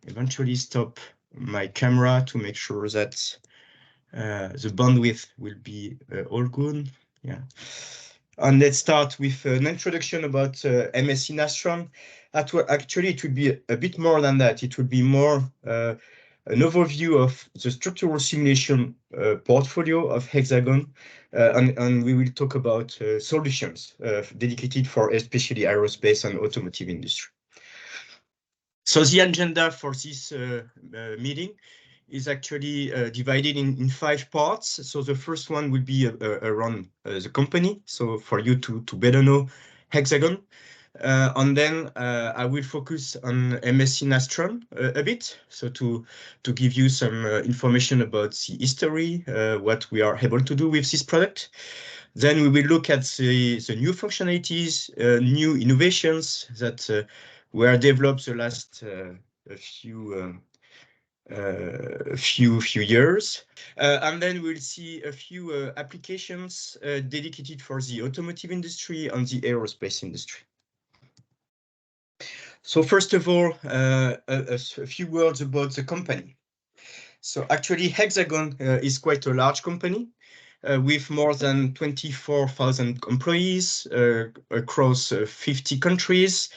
eventually stop my camera to make sure that the bandwidth will be all good. Yeah. And let's start with an introduction about MSC Nastran. Actually, it would be a bit more than that. It would be more an overview of the structural simulation portfolio of Hexagon, and we will talk about solutions dedicated for especially aerospace and automotive industry. So the agenda for this meeting is actually divided in 5 parts. So the first one will be around the company, so for you to better know Hexagon. And then I will focus on MSC Nastran a bit, so to give you some information about the history, what we are able to do with this product. Then we will look at the new functionalities, new innovations that were developed the last few years, and then we'll see a few applications dedicated for the automotive industry and the aerospace industry. So first of all, a few words about the company. So actually, Hexagon is quite a large company with more than 24,000 employees across 50 countries.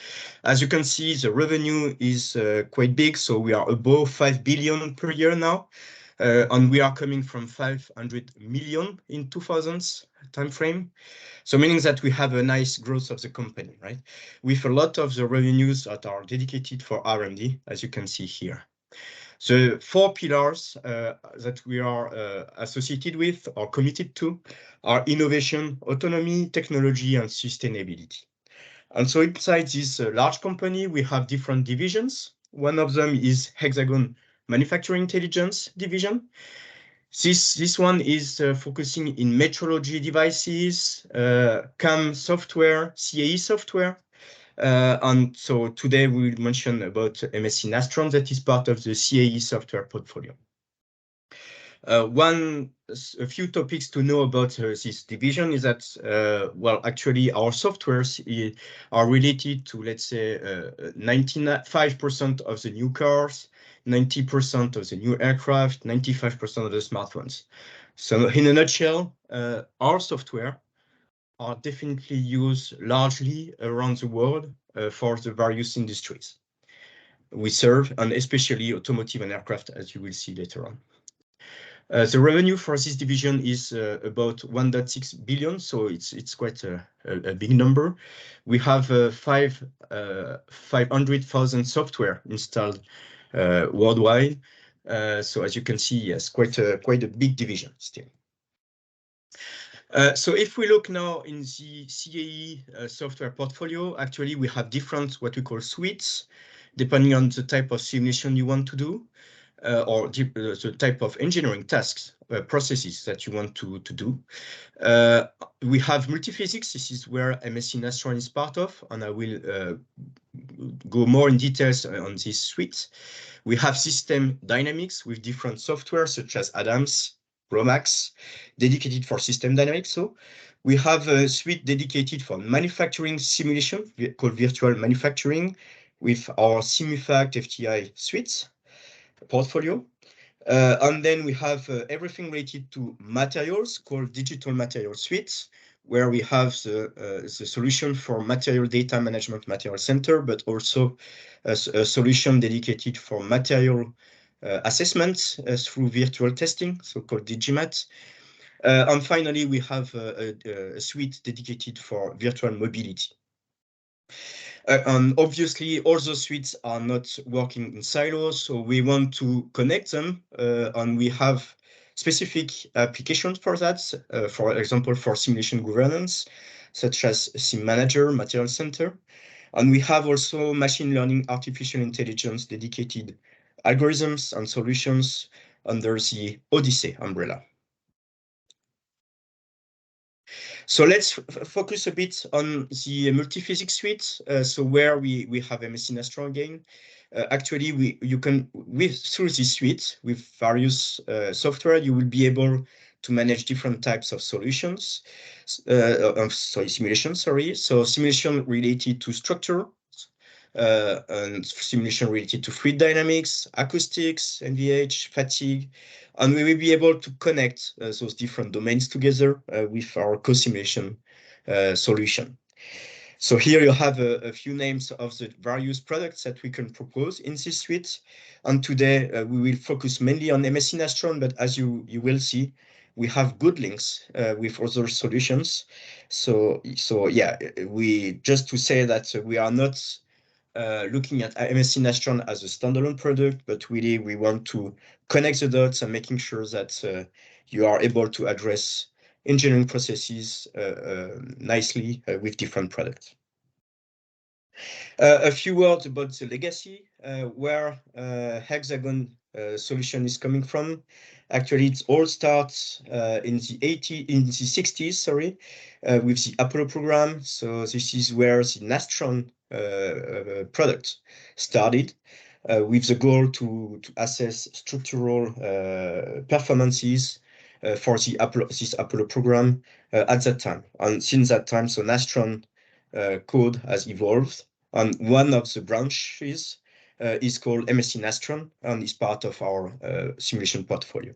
As you can see, the revenue is quite big, so we are above 5 billion per year now, and we are coming from 500 million in 2000s timeframe. So meaning that we have a nice growth of the company, right? With a lot of the revenues that are dedicated for R&D, as you can see here. The 4 pillars that we are associated with or committed to are innovation, autonomy, technology, and sustainability. And so inside this large company, we have different divisions. One of them is Hexagon Manufacturing Intelligence Division. This one is focusing in metrology devices, CAM software, CAE software. And so today we will mention about MSC Nastran that is part of the CAE software portfolio. A few topics to know about this division is that, well, actually our softwares are related to, let's say, 95% of the new cars, 90% of the new aircraft, 95% of the smartphones. So in a nutshell, our software are definitely used largely around the world for the various industries we serve, and especially automotive and aircraft, as you will see later on. The revenue for this division is about 1.6 billion, so it's quite a big number. We have 500,000 software installed worldwide. So as you can see, yes, quite a big division still. So if we look now in the CAE software portfolio, actually we have different what we call suites, depending on the type of simulation you want to do, or the type of engineering tasks, processes that you want to do. We have multiphysics. This is where MSC Nastran is part of, and I will go more in details on this suite. We have system dynamics with different software such as Adams, Romax, dedicated for system dynamics. So we have a suite dedicated for manufacturing simulation called virtual manufacturing with our Simufact FTI suites portfolio. And then we have everything related to materials called digital material suites, where we have the solution for material data management, material center, but also a solution dedicated for material assessments through virtual testing, so-called DigiMat. And finally, we have a suite dedicated for virtual mobility. And obviously, all those suites are not working in silos, so we want to connect them, and we have specific applications for that, for example, for simulation governance, such as Sim Manager, Material Center. And we have also machine learning, artificial intelligence, dedicated algorithms and solutions under the Odyssey umbrella. So let's focus a bit on the multiphysics suite. So where we have MSC Nastran again. Actually, through this suite with various software, you will be able to manage different types of solutions. Simulation. So simulation related to structure, and simulation related to fluid dynamics, acoustics, NVH, fatigue, and we will be able to connect those different domains together with our co-simulation solution. So here you have a few names of the various products that we can propose in this suite. And today we will focus mainly on MSC Nastran, but as you will see, we have good links with other solutions. So yeah, we just to say that we are not looking at MSC Nastran as a standalone product, but really we want to connect the dots and making sure that you are able to address engineering processes nicely with different products. A few words about the legacy, where Hexagon solution is coming from. Actually, it all starts in the 60s, sorry, with the Apollo program. So this is where the Nastran product started, with the goal to assess structural performances for this Apollo program at that time. And since that time, so Nastran code has evolved. And one of the branches is called MSC Nastran and is part of our simulation portfolio.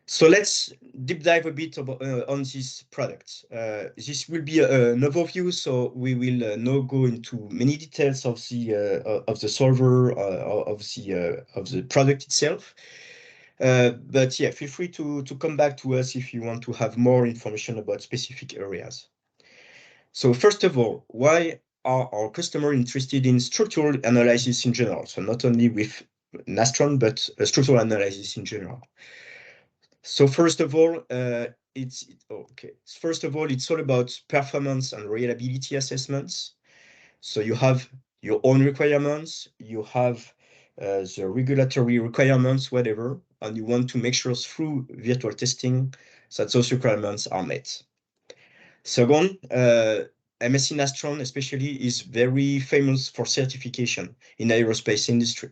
So let's deep dive a bit about, on this product. This will be an overview, so we will not go into many details of the solver of the product itself. But yeah, feel free to come back to us if you want to have more information about specific areas. So first of all, why are our customers interested in structural analysis in general? So not only with Nastran, but structural analysis in general. So first of all, it's all about performance and reliability assessments. So you have your own requirements, you have the regulatory requirements, whatever, and you want to make sure through virtual testing that those requirements are met. Second, MSC Nastran especially is very famous for certification in the aerospace industry.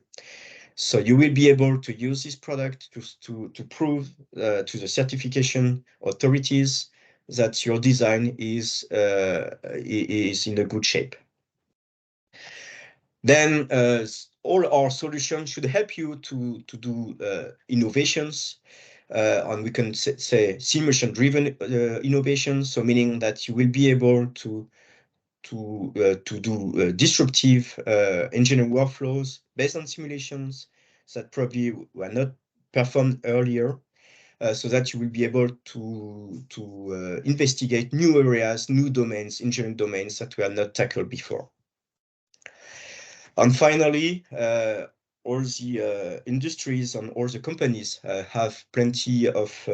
So you will be able to use this product to prove to the certification authorities that your design is in a good shape. Then all our solutions should help you to do innovations, and we can say simulation-driven innovations. So meaning that you will be able to do disruptive engineering workflows based on simulations that probably were not performed earlier, so that you will be able to investigate new areas, new domains, engineering domains that were not tackled before. And finally, all the industries and all the companies have plenty of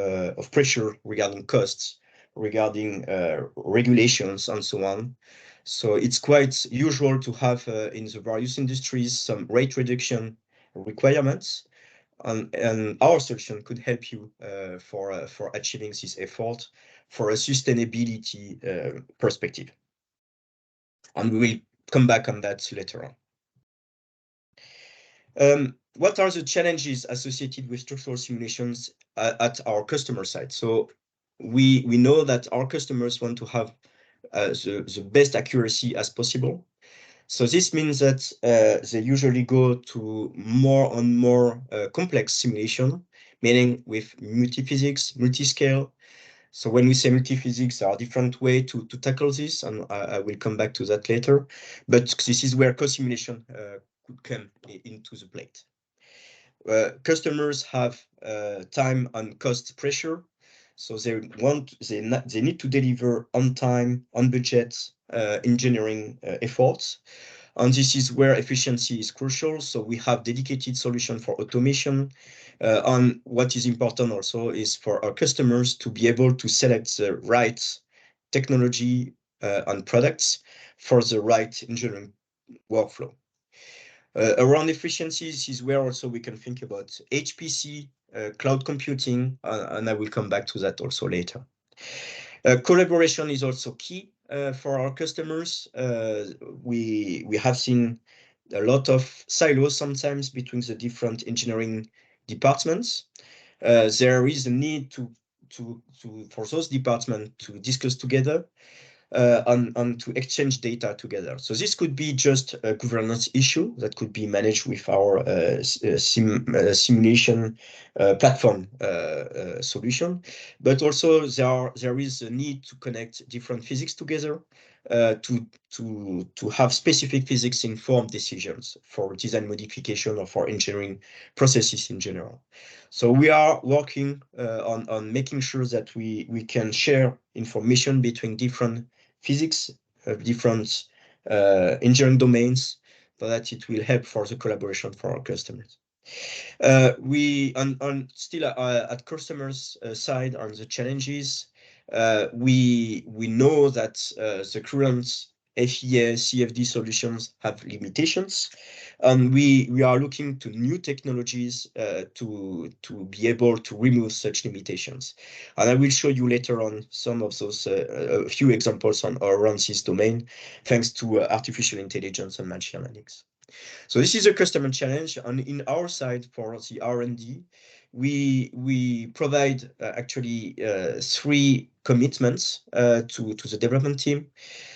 pressure regarding costs, regarding regulations, and so on. So it's quite usual to have in the various industries some rate reduction requirements, and our solution could help you for achieving this effort for a sustainability perspective. And we will come back on that later on. What are the challenges associated with structural simulations at our customer side? So we know that our customers want to have the best accuracy as possible. So this means that they usually go to more and more complex simulation, meaning with multi-physics, multi-scale. So when we say multi-physics, there are different ways to tackle this, and I will come back to that later. But this is where co-simulation could come into the plate. Customers have time and cost pressure, so they need to deliver on time, on budget, engineering efforts, and this is where efficiency is crucial. So we have dedicated solution for automation, and what is important also is for our customers to be able to select the right technology and products for the right engineering workflow. Around efficiencies is where also we can think about HPC, cloud computing, and I will come back to that also later. Collaboration is also key for our customers. We have seen a lot of silos sometimes between the different engineering departments. There is a need for those departments to discuss together. and to exchange data together. So this could be just a governance issue that could be managed with our simulation platform solution, but also there is a need to connect different physics together to have specific physics informed decisions for design modification or for engineering processes in general. So we are working on making sure that we can share information between different physics, different engineering domains, so that it will help for the collaboration for our customers. We still at customers' side on the challenges. We know that the current FEA CFD solutions have limitations, and we are looking to new technologies to be able to remove such limitations. And I will show you later on some of those a few examples around this domain, thanks to artificial intelligence and machine learning. So this is a customer challenge, and in our side for the R&D, we provide actually three commitments to the development team.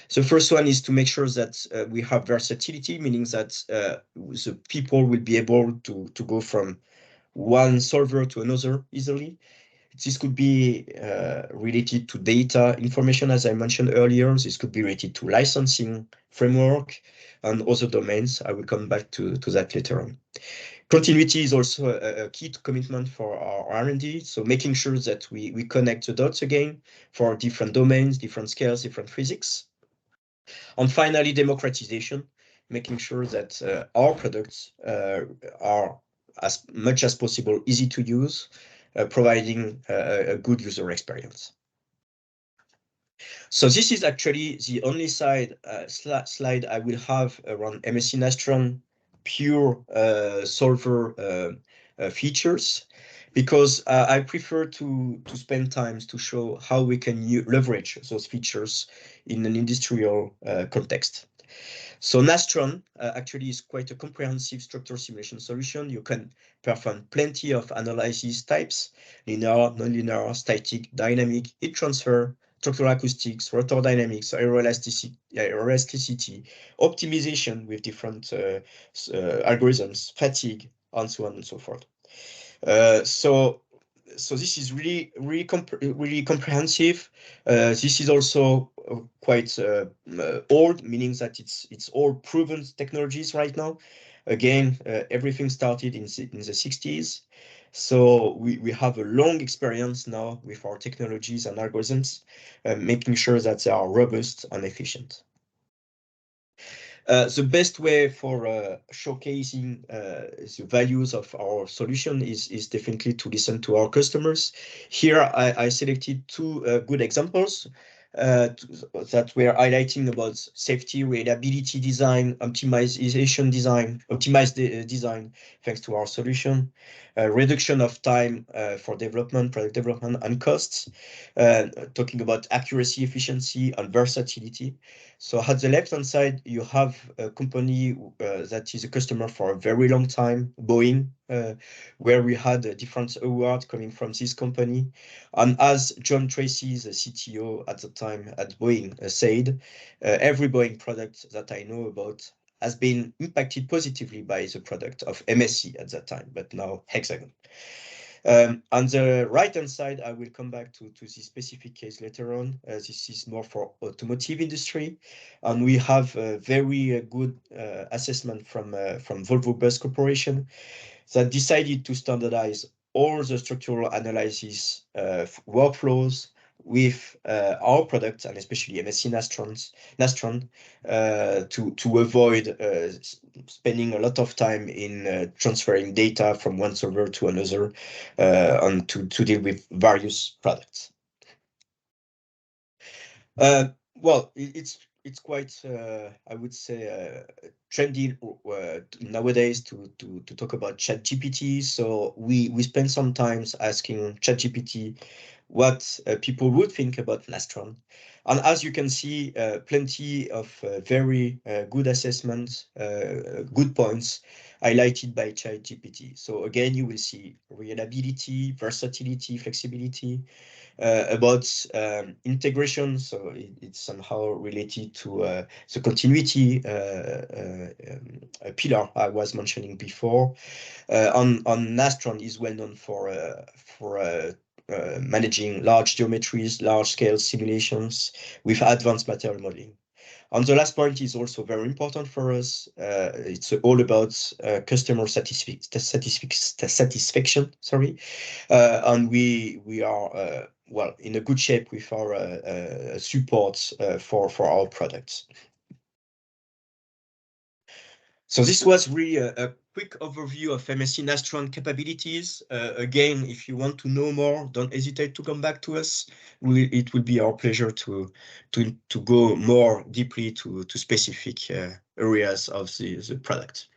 So the first one is to make sure that we have versatility, meaning that the people will be able to go from one solver to another easily. This could be related to data information, as I mentioned earlier. This could be related to licensing framework and other domains. I will come back to that later on. Continuity is also a key commitment for our R&D. So making sure that we connect the dots again for different domains, different scales, different physics. And finally, democratization, making sure that our products are as much as possible easy to use, providing a good user experience. So this is actually the only slide I will have around MSC Nastran pure solver features, because I prefer to spend time to show how we can leverage those features in an industrial context. So Nastran actually is quite a comprehensive structural simulation solution. You can perform plenty of analysis types: linear, nonlinear, static, dynamic, heat transfer, structural acoustics, rotor dynamics, aeroelasticity, optimization with different algorithms, fatigue, and so on and so forth. So this is really comprehensive. This is also quite old, meaning that it's all proven technologies right now. Again, everything started in the 60s. So we have a long experience now with our technologies and algorithms, making sure that they are robust and efficient. The best way for showcasing the values of our solution is definitely to listen to our customers. Here I selected two good examples that were highlighting about safety, reliability design, optimization design, optimized design thanks to our solution, reduction of time for development, product development, and costs, talking about accuracy, efficiency, and versatility. So at the left-hand side, you have a company that is a customer for a very long time, Boeing, where we had a different award coming from this company. And as John Tracy, the CTO at the time at Boeing, said, every Boeing product that I know about has been impacted positively by the product of MSC at that time, but now Hexagon. On the right-hand side, I will come back to this specific case later on. This is more for automotive industry, and we have a very good assessment from Volvo Bus Corporation that decided to standardize all the structural analysis workflows with our products, and especially MSC Nastran, to avoid spending a lot of time in transferring data from one server to another, and to deal with various products. Well, it's quite, I would say, trendy nowadays to talk about ChatGPT. So we spend some time asking ChatGPT what people would think about Nastran. And as you can see, plenty of very good assessments, good points highlighted by ChatGPT. So again, you will see reliability, versatility, flexibility, about integration. So it's somehow related to the continuity pillar I was mentioning before. On Nastran is well known for managing large geometries, large scale simulations with advanced material modeling. And the last point is also very important for us. It's all about customer satisfaction. Sorry, and we are well in a good shape with our support for our products. So this was really a quick overview of MSC Nastran capabilities. Again, if you want to know more, don't hesitate to come back to us. It will be our pleasure to go more deeply to specific areas of the product.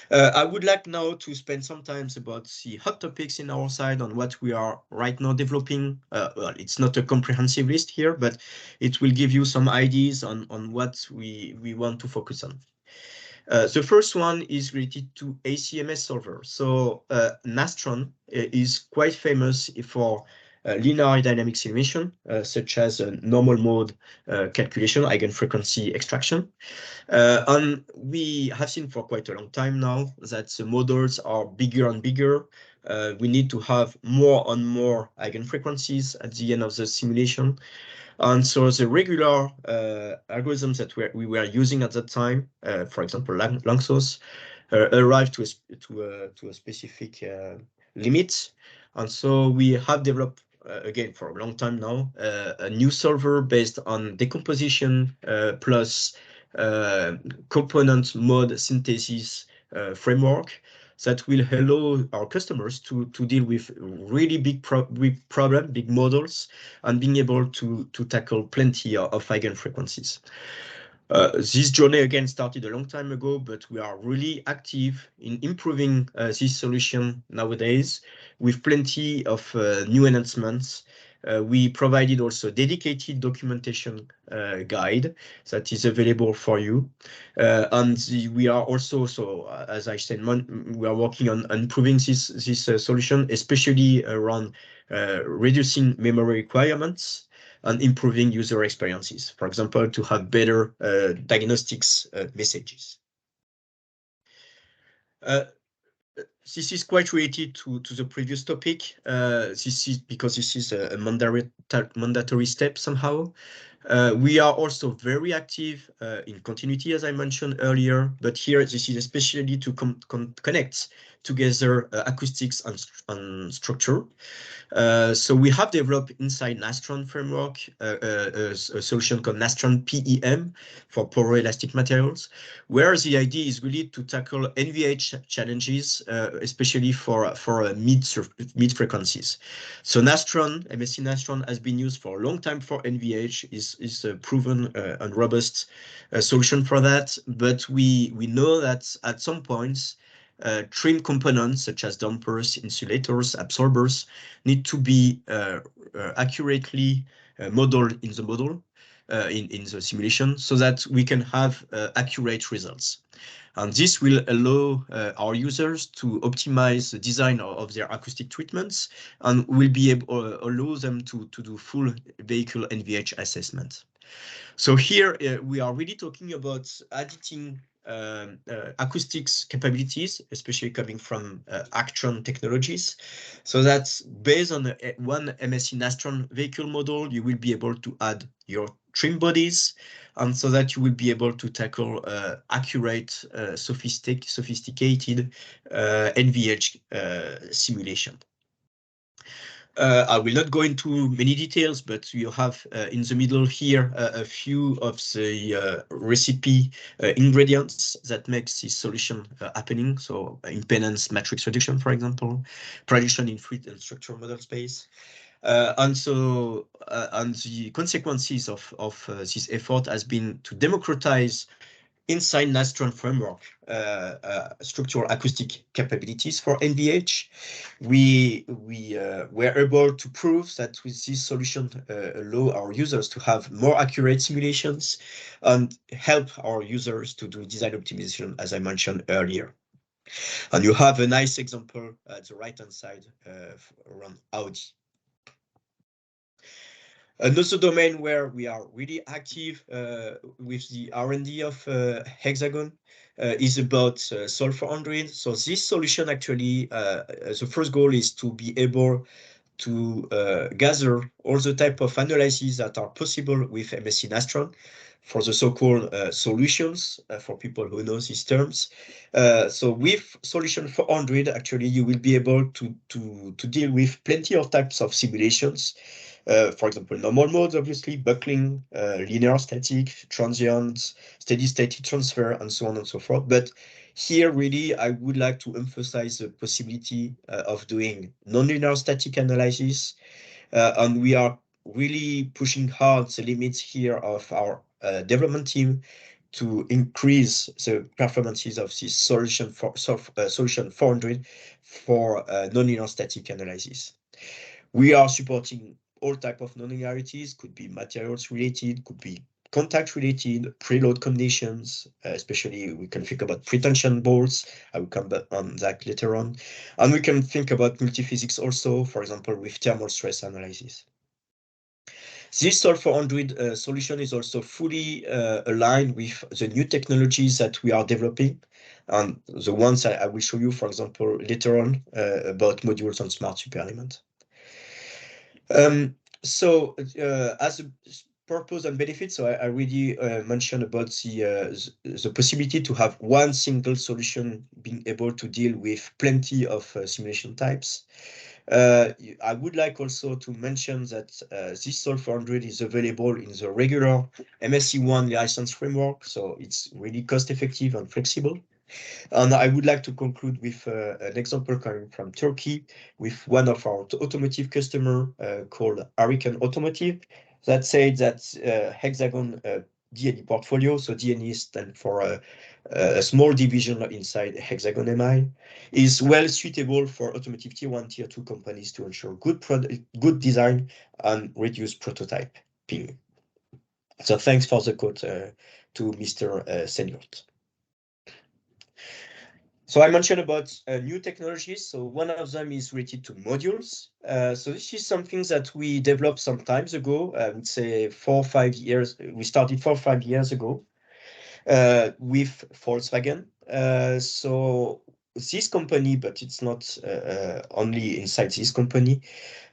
I would like now to spend some time about the hot topics in our side on what we are right now developing. Well, it's not a comprehensive list here, but it will give you some ideas on what we want to focus on. The first one is related to ACMS solver. So Nastran is quite famous for linear dynamic simulation, such as normal mode calculation, eigenfrequency extraction. And we have seen for quite a long time now that the models are bigger and bigger. We need to have more and more eigenfrequencies at the end of the simulation. And so the regular algorithms that we were using at that time, for example, Langsos, arrived to a specific limit. And so we have developed, again, for a long time now, a new solver based on decomposition plus component mode synthesis framework that will allow our customers to deal with really big problem, big models, and being able to tackle plenty of eigenfrequencies. This journey again started a long time ago, but we are really active in improving this solution nowadays with plenty of new enhancements. We provided also dedicated documentation guide that is available for you. And we are also, so as I said, we are working on improving this solution, especially around reducing memory requirements and improving user experiences. For example, to have better diagnostics messages. This is quite related to the previous topic. This is because this is a mandatory step somehow. We are also very active in continuity, as I mentioned earlier, but here this is especially to connect together acoustics and structure. So we have developed inside Nastran framework a solution called Nastran PEM for poroelastic materials, where the idea is really to tackle NVH challenges, especially for mid frequencies. So Nastran, MSC Nastran, has been used for a long time for NVH, is a proven and robust solution for that. But we know that at some points, trim components such as dampers, insulators, absorbers need to be accurately modeled in the model, in the simulation, so that we can have accurate results. And this will allow our users to optimize the design of their acoustic treatments and will be able allow them to do full vehicle NVH assessment. So here we are really talking about editing acoustics capabilities, especially coming from Actron technologies. So that's based on one MSC Nastran vehicle model, you will be able to add your trim bodies, and so that you will be able to tackle accurate, sophisticated NVH simulation. I will not go into many details, but you have in the middle here a few of the recipe ingredients that makes this solution happening. So impedance matrix reduction, for example, prediction in fluid and structural model space. And so, and the consequences of this effort has been to democratize inside Nastran framework structural acoustic capabilities for NVH. We were able to prove that with this solution allow our users to have more accurate simulations and help our users to do design optimization, as I mentioned earlier. And you have a nice example at the right hand side around Audi. Another domain where we are really active with the R&D of Hexagon is about Solve Android. So this solution actually, the first goal is to be able to gather all the type of analyses that are possible with MSC Nastran for the so-called solutions for people who know these terms. So with solution for Android, actually, you will be able to deal with plenty of types of simulations. For example, normal modes, obviously, buckling, linear static, transient, steady state transfer, and so on and so forth. But here, really, I would like to emphasize the possibility of doing nonlinear static analysis, and we are really pushing hard the limits here of our development team to increase the performances of this solution for solution 400 for nonlinear static analysis. We are supporting all type of nonlinearities, could be materials related, could be contact related, preload conditions, especially we can think about pretension bolts. I will come back on that later on. And we can think about multiphysics also, for example, with thermal stress analysis. This Solve for Android solution is also fully aligned with the new technologies that we are developing, and the ones I will show you, for example, later on about modules on smart super element. So as a purpose and benefit, so I already mentioned about the possibility to have one single solution being able to deal with plenty of simulation types. I would like also to mention that this Solve for Android is available in the regular MSC1 license framework, so it's really cost effective and flexible. And I would like to conclude with an example coming from Turkey with one of our automotive customer called Hexagon Automotive that said that Hexagon D&E portfolio, so D&E stands for a small division inside Hexagon MI, is well suitable for automotive tier 1, tier 2 companies to ensure good design and reduce prototyping. So thanks for the quote to Mr. Seniort. So I mentioned about new technologies. So one of them is related to modules. So this is something that we developed some time ago. I would say 4 or 5 years. We started 4 or 5 years ago with Volkswagen. So this company, but it's not only inside this company,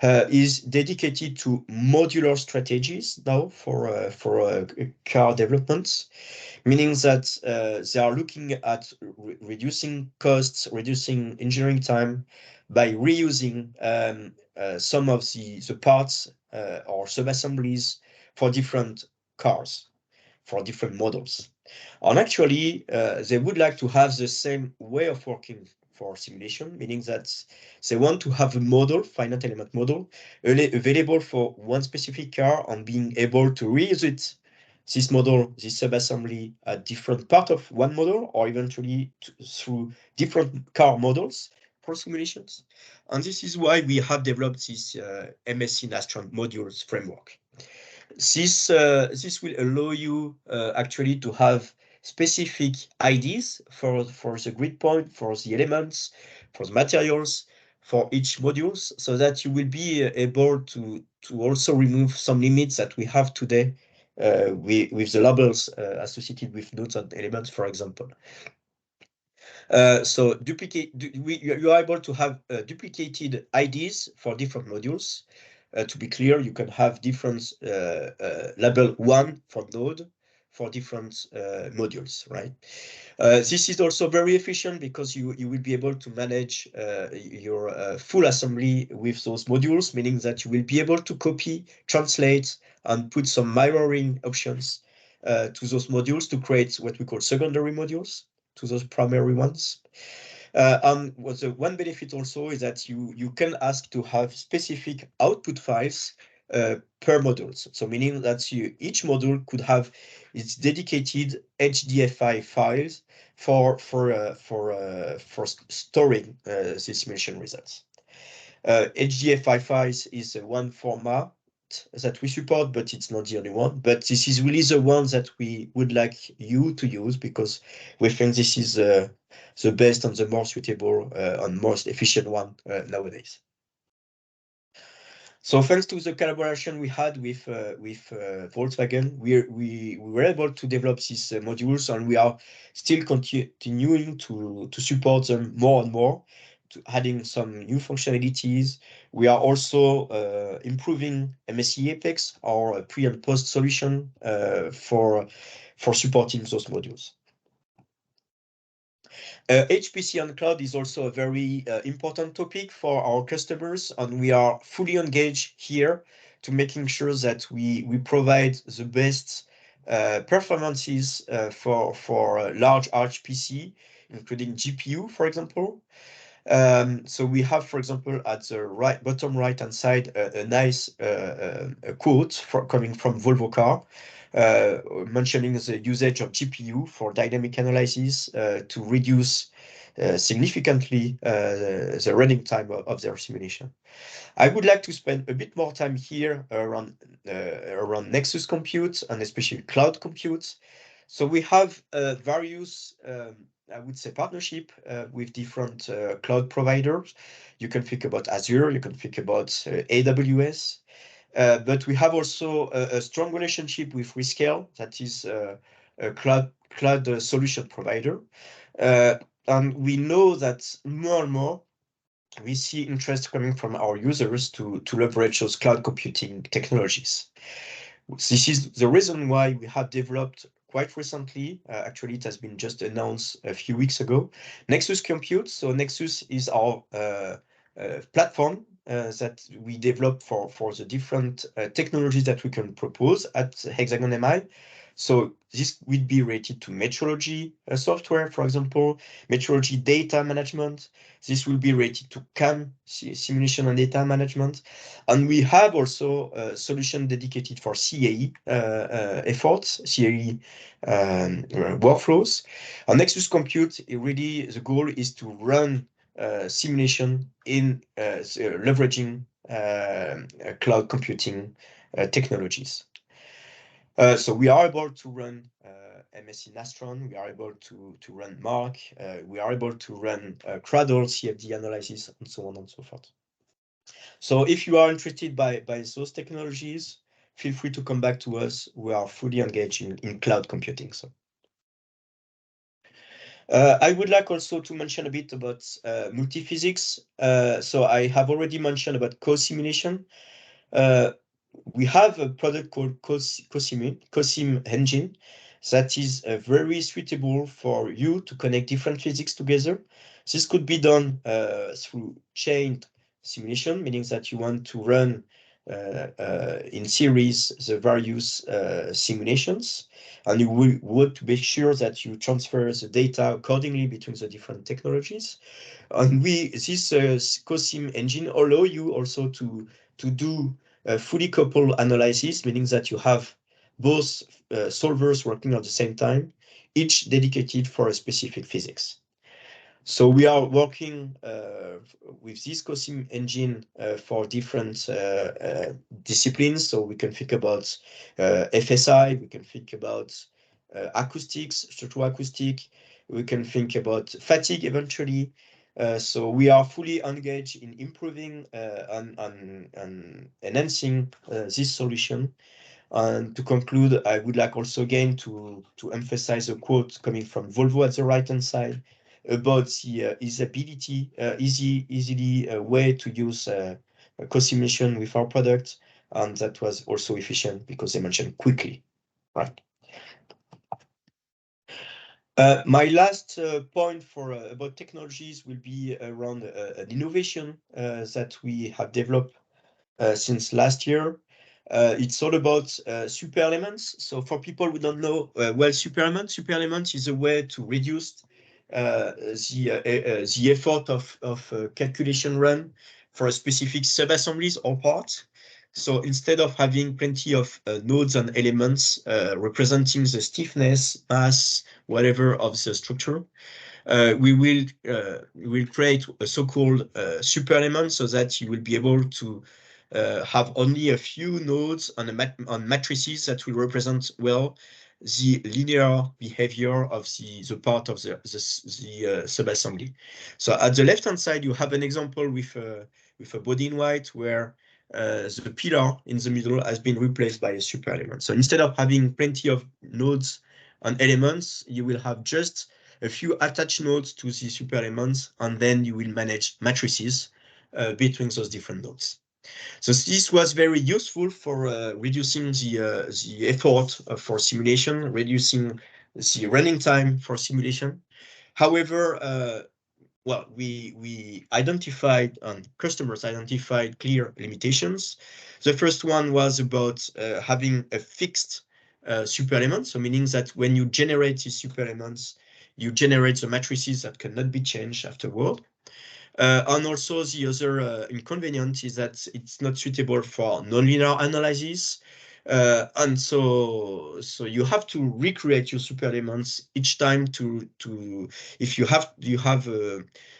is dedicated to modular strategies now for car developments, meaning that they are looking at reducing costs, reducing engineering time by reusing some of the parts or sub-assemblies for different cars, for different models. And actually, they would like to have the same way of working for simulation, meaning that they want to have a model, finite element model, available for one specific car and being able to reuse it, this model, this sub-assembly at different part of one model, or eventually through different car models for simulations. And this is why we have developed this MSC Nastran modules framework. This will allow you actually to have specific IDs for the grid point, for the elements, for the materials, for each modules, so that you will be able to also remove some limits that we have today with the labels associated with nodes and elements, for example. So you are able to have duplicated IDs for different modules. To be clear, you can have different label 1 for node for different modules, right? This is also very efficient because you will be able to manage your full assembly with those modules, meaning that you will be able to copy, translate, and put some mirroring options to those modules to create what we call secondary modules to those primary ones. And one benefit also is that you can ask to have specific output files per modules. So meaning that each module could have its dedicated HDFI files for storing the simulation results. HDFI files is one format that we support, but it's not the only one. But this is really the one that we would like you to use because we think this is the best and the more suitable and most efficient one nowadays. So thanks to the collaboration we had with Volkswagen, we were able to develop these modules, and we are still continuing to support them more and more, to adding some new functionalities. We are also improving MSC Apex, our pre and post solution for supporting those modules. HPC on cloud is also a very important topic for our customers, and we are fully engaged here to making sure that we provide the best performances for large HPC, including GPU, for example. So we have, for example, at the bottom right-hand side, a nice quote coming from Volvo car, mentioning the usage of GPU for dynamic analysis to reduce significantly the running time of their simulation. I would like to spend a bit more time here around Nexus compute, and especially cloud compute. So we have various I would say partnership with different cloud providers. You can think about Azure, you can think about AWS, but we have also a strong relationship with Rescale, that is a cloud solution provider. And we know that more and more we see interest coming from our users to leverage those cloud computing technologies. This is the reason why we have developed quite recently, actually it has been just announced a few weeks ago, Nexus Compute. So Nexus is our platform that we develop for the different technologies that we can propose at Hexagon MI. So this would be related to metrology software, for example, metrology data management. This will be related to CAM, simulation and data management. And we have also a solution dedicated for CAE efforts, CAE workflows. On Nexus Compute, really the goal is to run simulation in leveraging cloud computing technologies. So we are able to run MSC Nastran, we are able to run Mark, we are able to run Cradle, CFD analysis, and so on and so forth. So if you are interested by those technologies, feel free to come back to us. We are fully engaged in cloud computing. So I would like also to mention a bit about multiphysics. So I have already mentioned about co-simulation. We have a product called CoSim engine that is very suitable for you to connect different physics together. This could be done through chained simulation, meaning that you want to run in series the various simulations, and you will want to make sure that you transfer the data accordingly between the different technologies. And this CoSim engine allow you also to do fully coupled analysis, meaning that you have both solvers working at the same time, each dedicated for a specific physics. So we are working with this CoSim engine for different disciplines. So we can think about FSI, we can think about acoustics, structural acoustic, we can think about fatigue eventually. So we are fully engaged in improving and enhancing this solution. And to conclude, I would like also again to emphasize a quote coming from Volvo at the right-hand side about the easily way to use co-simulation with our product, and that was also efficient because they mentioned quickly, right? My last point about technologies will be around an innovation that we have developed since last year. It's all about super elements. So for people who don't know, well, super element is a way to reduce the effort of calculation run for a specific sub-assemblies or parts. So instead of having plenty of nodes and elements representing the stiffness, mass, whatever of the structure, we will create a so-called super element, so that you will be able to have only a few nodes on matrices that will represent well the linear behavior of the part of the subassembly. So at the left-hand side, you have an example with a body in white where the pillar in the middle has been replaced by a super element. So instead of having plenty of nodes and elements, you will have just a few attached nodes to the super elements, and then you will manage matrices between those different nodes. So this was very useful for reducing the effort for simulation, reducing the running time for simulation. However, well, we identified and customers identified clear limitations. The first one was about having a fixed super element, so meaning that when you generate these super elements, you generate the matrices that cannot be changed afterward. And also the other inconvenience is that it's not suitable for nonlinear analysis. And so you have to recreate your super elements each time if you have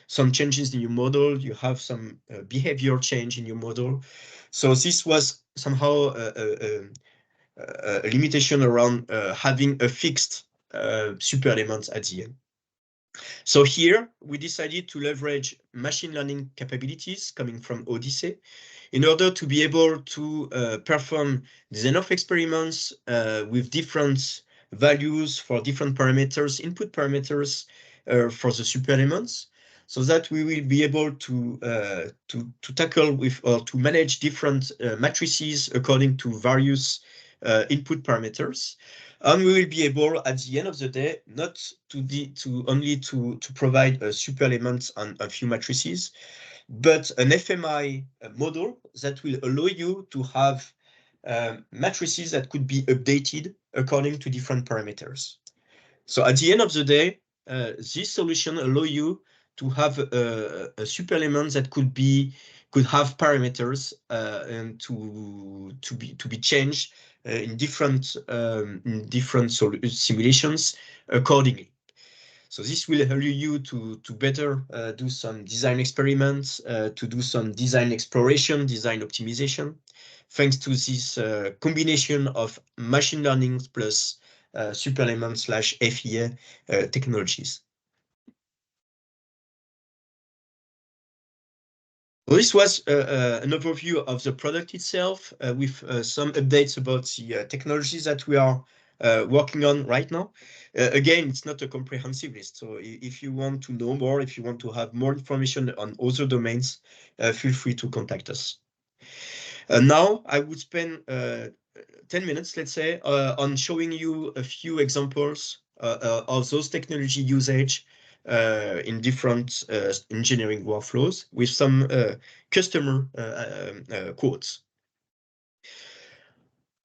some changes in your model, you have some behavior change in your model. So this was somehow a limitation around having a fixed super element at the end. So here we decided to leverage machine learning capabilities coming from Odyssey in order to be able to perform enough experiments with different values for different parameters, input parameters for the super elements, so that we will be able to tackle with or to manage different matrices according to various input parameters. And we will be able, at the end of the day, not to provide a super element and a few matrices, but an FMI model that will allow you to have matrices that could be updated according to different parameters. So at the end of the day, this solution allows you to have a super element that could have parameters and to be changed in different simulations accordingly. So this will allow you to better do some design experiments, to do some design exploration, design optimization, thanks to this combination of machine learning plus super element / FEA technologies. Well, this was an overview of the product itself with some updates about the technologies that we are working on right now. Again, it's not a comprehensive list. So if you want to know more, if you want to have more information on other domains, feel free to contact us. Now I would spend 10 minutes, let's say, on showing you a few examples of those technology usage in different engineering workflows with some customer quotes.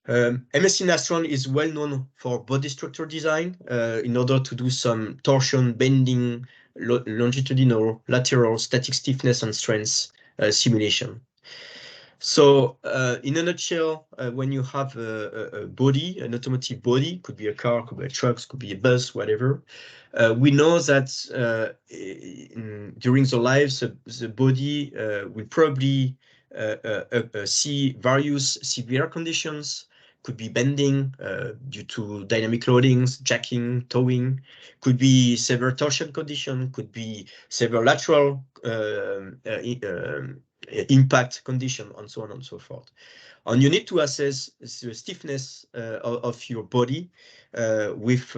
MSC Nastran is well known for body structure design in order to do some torsion, bending, longitudinal, lateral, static stiffness and strength simulation. So in a nutshell, when you have a body, an automotive body, could be a car, could be a truck, could be a bus, whatever, we know that during the lives, the body will probably see various severe conditions, could be bending due to dynamic loadings, jacking, towing, could be severe torsion condition, could be severe lateral impact condition, and so on and so forth. And you need to assess the stiffness of your body with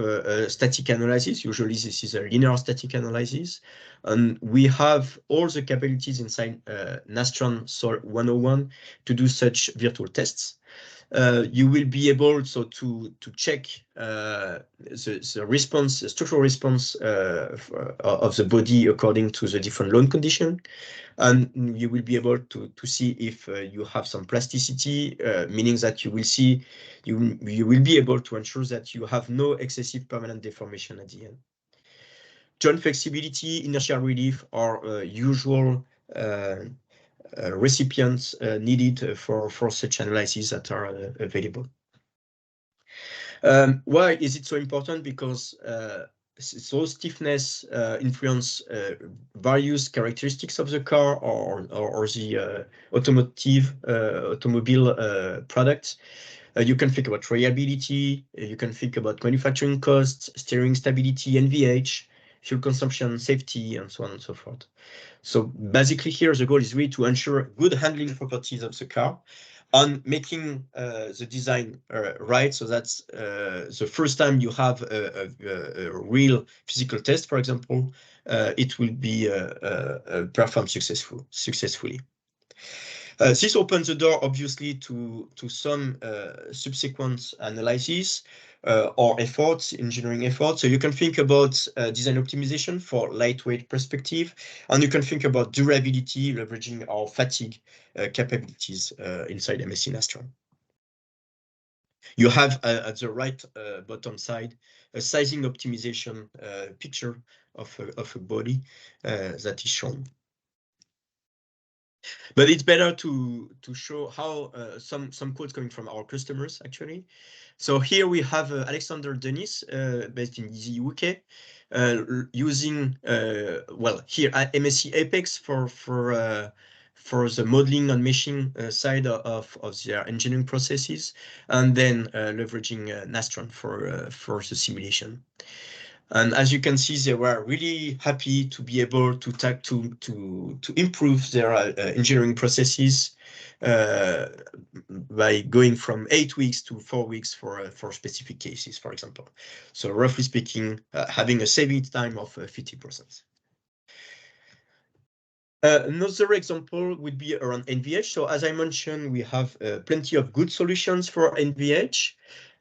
static analysis. Usually this is a linear static analysis. And we have all the capabilities inside Nastran Sol 101 to do such virtual tests. You will be able also to check the response, the structural response of the body according to the different load condition. And you will be able to see if you have some plasticity, meaning that you will be able to ensure that you have no excessive permanent deformation at the end. Joint flexibility, inertial relief are usual recipients needed for such analyses that are available. Why is it so important? Because so stiffness influence various characteristics of the car or the automobile products. You can think about reliability, you can think about manufacturing costs, steering stability, NVH, fuel consumption, safety, and so on and so forth. So basically here, the goal is really to ensure good handling properties of the car on making the design right. So that's the first time you have a real physical test, for example, it will be performed successfully. This opens the door, obviously, to some subsequent analysis or efforts, engineering efforts. So you can think about design optimization for lightweight perspective, and you can think about durability, leveraging our fatigue capabilities inside MSC Nastran. You have at the right bottom side a sizing optimization picture of a body that is shown. But it's better to show how some quotes coming from our customers actually. So here we have Alexander Dennis, based in the UK, using well here at MSC Apex for the modeling and meshing side of their engineering processes, and then leveraging Nastran for the simulation. And as you can see, they were really happy to be able to improve their engineering processes by going from 8 weeks to 4 weeks for specific cases, for example. So roughly speaking, having a saving time of 50%. Another example would be around NVH. So as I mentioned, we have plenty of good solutions for NVH.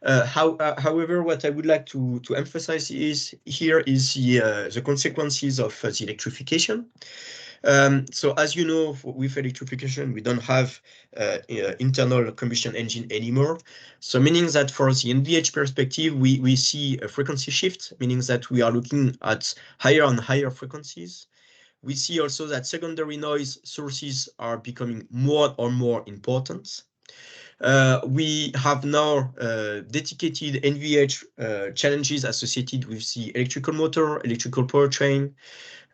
However, what I would like to emphasize is the consequences of the electrification. So as you know, with electrification, we don't have internal combustion engine anymore. So meaning that for the NVH perspective, we see a frequency shift, meaning that we are looking at higher and higher frequencies. We see also that secondary noise sources are becoming more and more important. We have now dedicated NVH challenges associated with the electrical motor, electrical powertrain,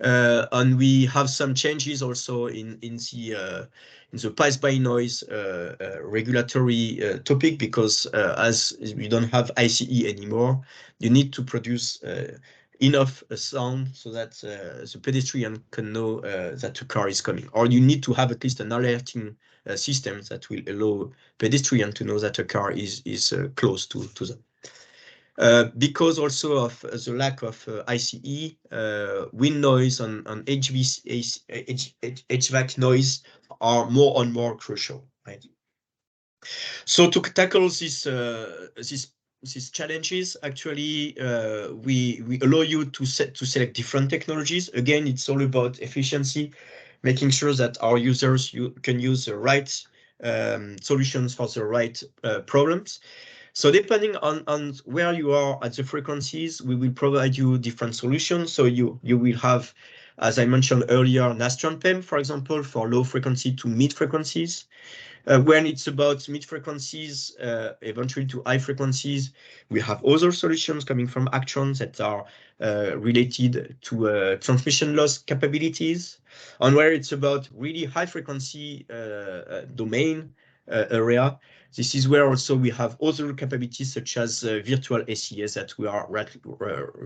and we have some changes also in the pass-by noise regulatory topic, because as we don't have ICE anymore, you need to produce enough sound so that the pedestrian can know that a car is coming, or you need to have at least an alerting system that will allow pedestrian to know that a car is close to them. Because also of the lack of ICE, wind noise and HVAC noise are more and more crucial, right? So to tackle these challenges, actually, we allow you to select different technologies. Again, it's all about efficiency, making sure that our users can use the right solutions for the right problems. So depending on where you are at the frequencies, we will provide you different solutions. So you will have, as I mentioned earlier, Nastran PEM, for example, for low frequency to mid frequencies. When it's about mid frequencies, eventually to high frequencies, we have other solutions coming from Actron that are related to transmission loss capabilities. And where it's about really high frequency domain area, this is where also we have other capabilities such as virtual ACS that we are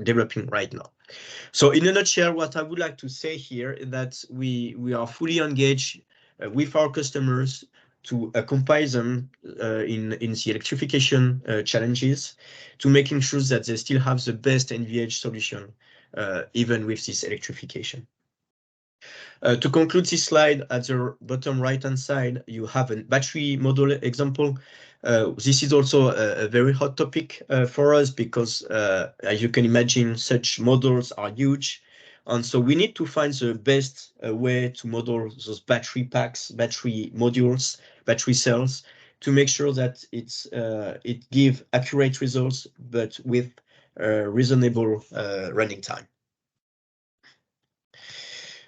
developing right now. So in a nutshell, what I would like to say here is that we are fully engaged with our customers to accompany them in the electrification challenges, to making sure that they still have the best NVH solution, even with this electrification. To conclude this slide, at the bottom right-hand side, you have a battery model example. This is also a very hot topic for us because, as you can imagine, such models are huge. And so we need to find the best way to model those battery packs, battery modules, battery cells, to make sure that it gives accurate results, but with reasonable running time.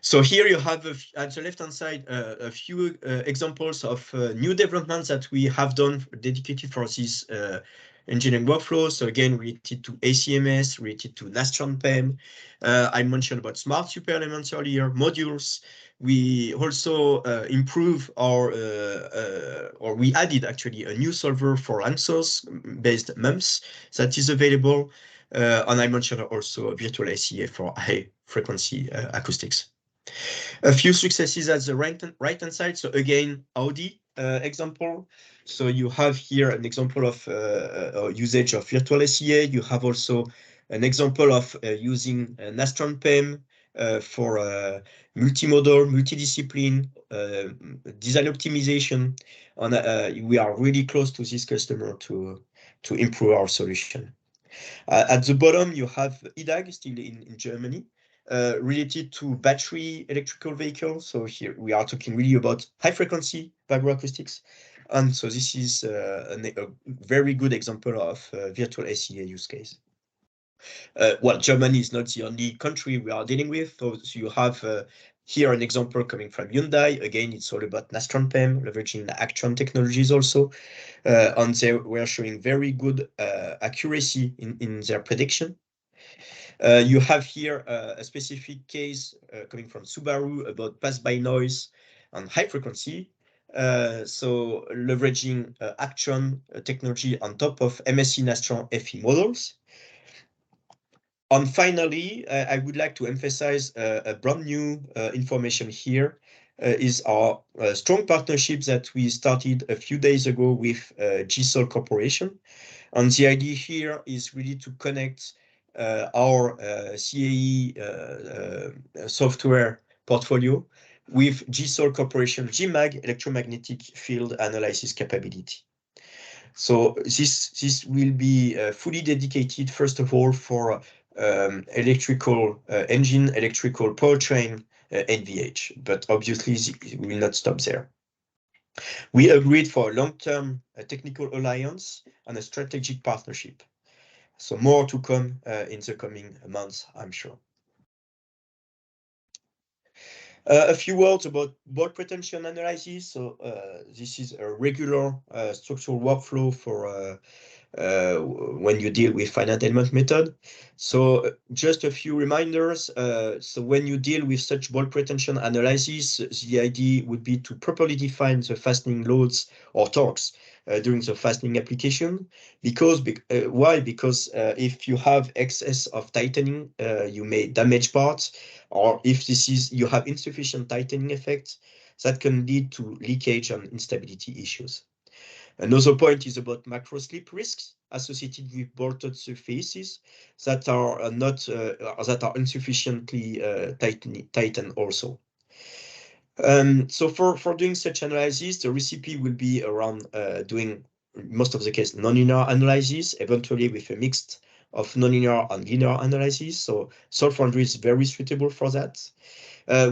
So here you have at the left-hand side a few examples of new developments that we have done dedicated for this engineering workflow. So again, related to ACMS, related to Nastran PEM. I mentioned about smart super elements earlier, modules. We also improve our, or we added actually a new solver for answers based MEMS that is available. And I mentioned also virtual SEA for high frequency acoustics. A few successes at the right-hand side. So again, Audi example. So you have here an example of usage of virtual SEA. You have also an example of using Nastran PEM for multimodal, multidiscipline, design optimization. And we are really close to this customer to improve our solution. At the bottom, you have IDAG, still in Germany, related to battery electrical vehicles. So here we are talking really about high frequency vibroacoustics. And so this is a very good example of virtual SEA use case. Well, Germany is not the only country we are dealing with. So you have here an example coming from Hyundai. Again, it's all about Nastran PEM, leveraging the Actron technologies also. And they were showing very good accuracy in their prediction. You have here a specific case coming from Subaru about pass-by noise and high frequency. So leveraging Actron technology on top of MSC Nastran FE models. And finally, I would like to emphasize a brand new information here is our strong partnership that we started a few days ago with GSOL Corporation. And the idea here is really to connect our CAE software portfolio with GSOL Corporation GMAG electromagnetic field analysis capability. So this will be fully dedicated, first of all, for electrical engine, electrical powertrain, NVH, but obviously it will not stop there. We agreed for a long-term technical alliance and a strategic partnership. So more to come in the coming months, I'm sure. A few words about bolt pretension analysis. So this is a regular structural workflow for when you deal with finite element method. So just a few reminders. So when you deal with such bolt pretension analysis, the idea would be to properly define the fastening loads or torques during the fastening application. Why? Because if you have excess of tightening, you may damage parts, or if you have insufficient tightening effect, that can lead to leakage and instability issues. Another point is about macro slip risks associated with bolted surfaces that are insufficiently tightened also. So for doing such analysis, the recipe will be around doing most of the case nonlinear analysis, eventually with a mix of nonlinear and linear analysis. So Solve Foundry is very suitable for that.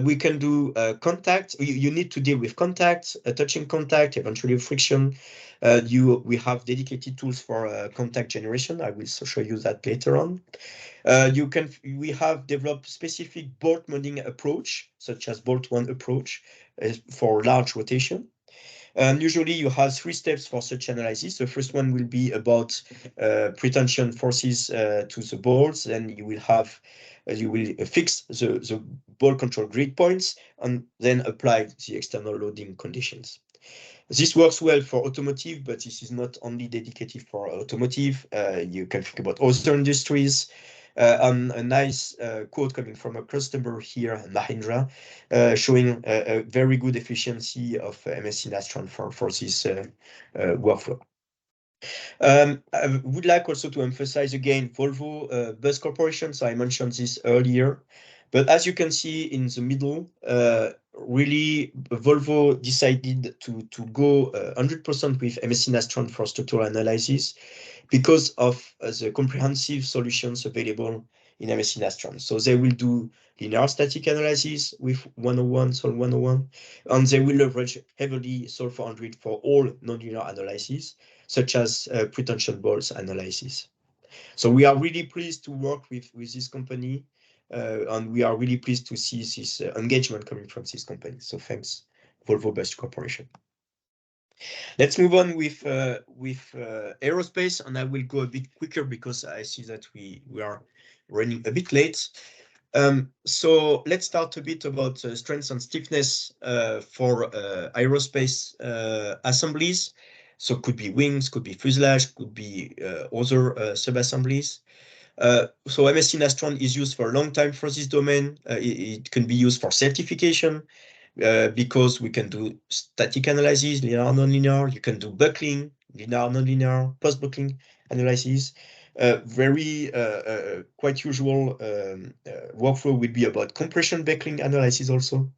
We can do contact. You need to deal with contact, touching contact, eventually friction. We have dedicated tools for contact generation. I will show you that later on. We have developed specific bolt molding approach, such as bolt one approach for large rotation. Usually you have 3 steps for such analysis. The first one will be about pretension forces to the bolts. Then you will fix the bolt control grid points and then apply the external loading conditions. This works well for automotive, but this is not only dedicated for automotive. You can think about other industries. A nice quote coming from a customer here, Mahindra, showing a very good efficiency of MSC Nastran for this workflow. I would like also to emphasize again Volvo Bus Corporation. So I mentioned this earlier, but as you can see in the middle, really Volvo decided to go 100% with MSC Nastran for structural analysis because of the comprehensive solutions available in MSC Nastran. So they will do linear static analysis with 101, Solve 101, and they will leverage heavily Solve 400 for all nonlinear analysis, such as pretension bolts analysis. So we are really pleased to work with this company, and we are really pleased to see this engagement coming from this company. So thanks, Volvo Bus Corporation. Let's move on with aerospace, and I will go a bit quicker because I see that we are running a bit late. So let's start a bit about strength and stiffness for aerospace assemblies. So could be wings, could be fuselage, could be other sub-assemblies. So MSC Nastran is used for a long time for this domain. It can be used for certification because we can do static analysis, linear, nonlinear. You can do buckling, linear, nonlinear, post-buckling analysis. Very quite usual workflow would be about compression buckling analysis also.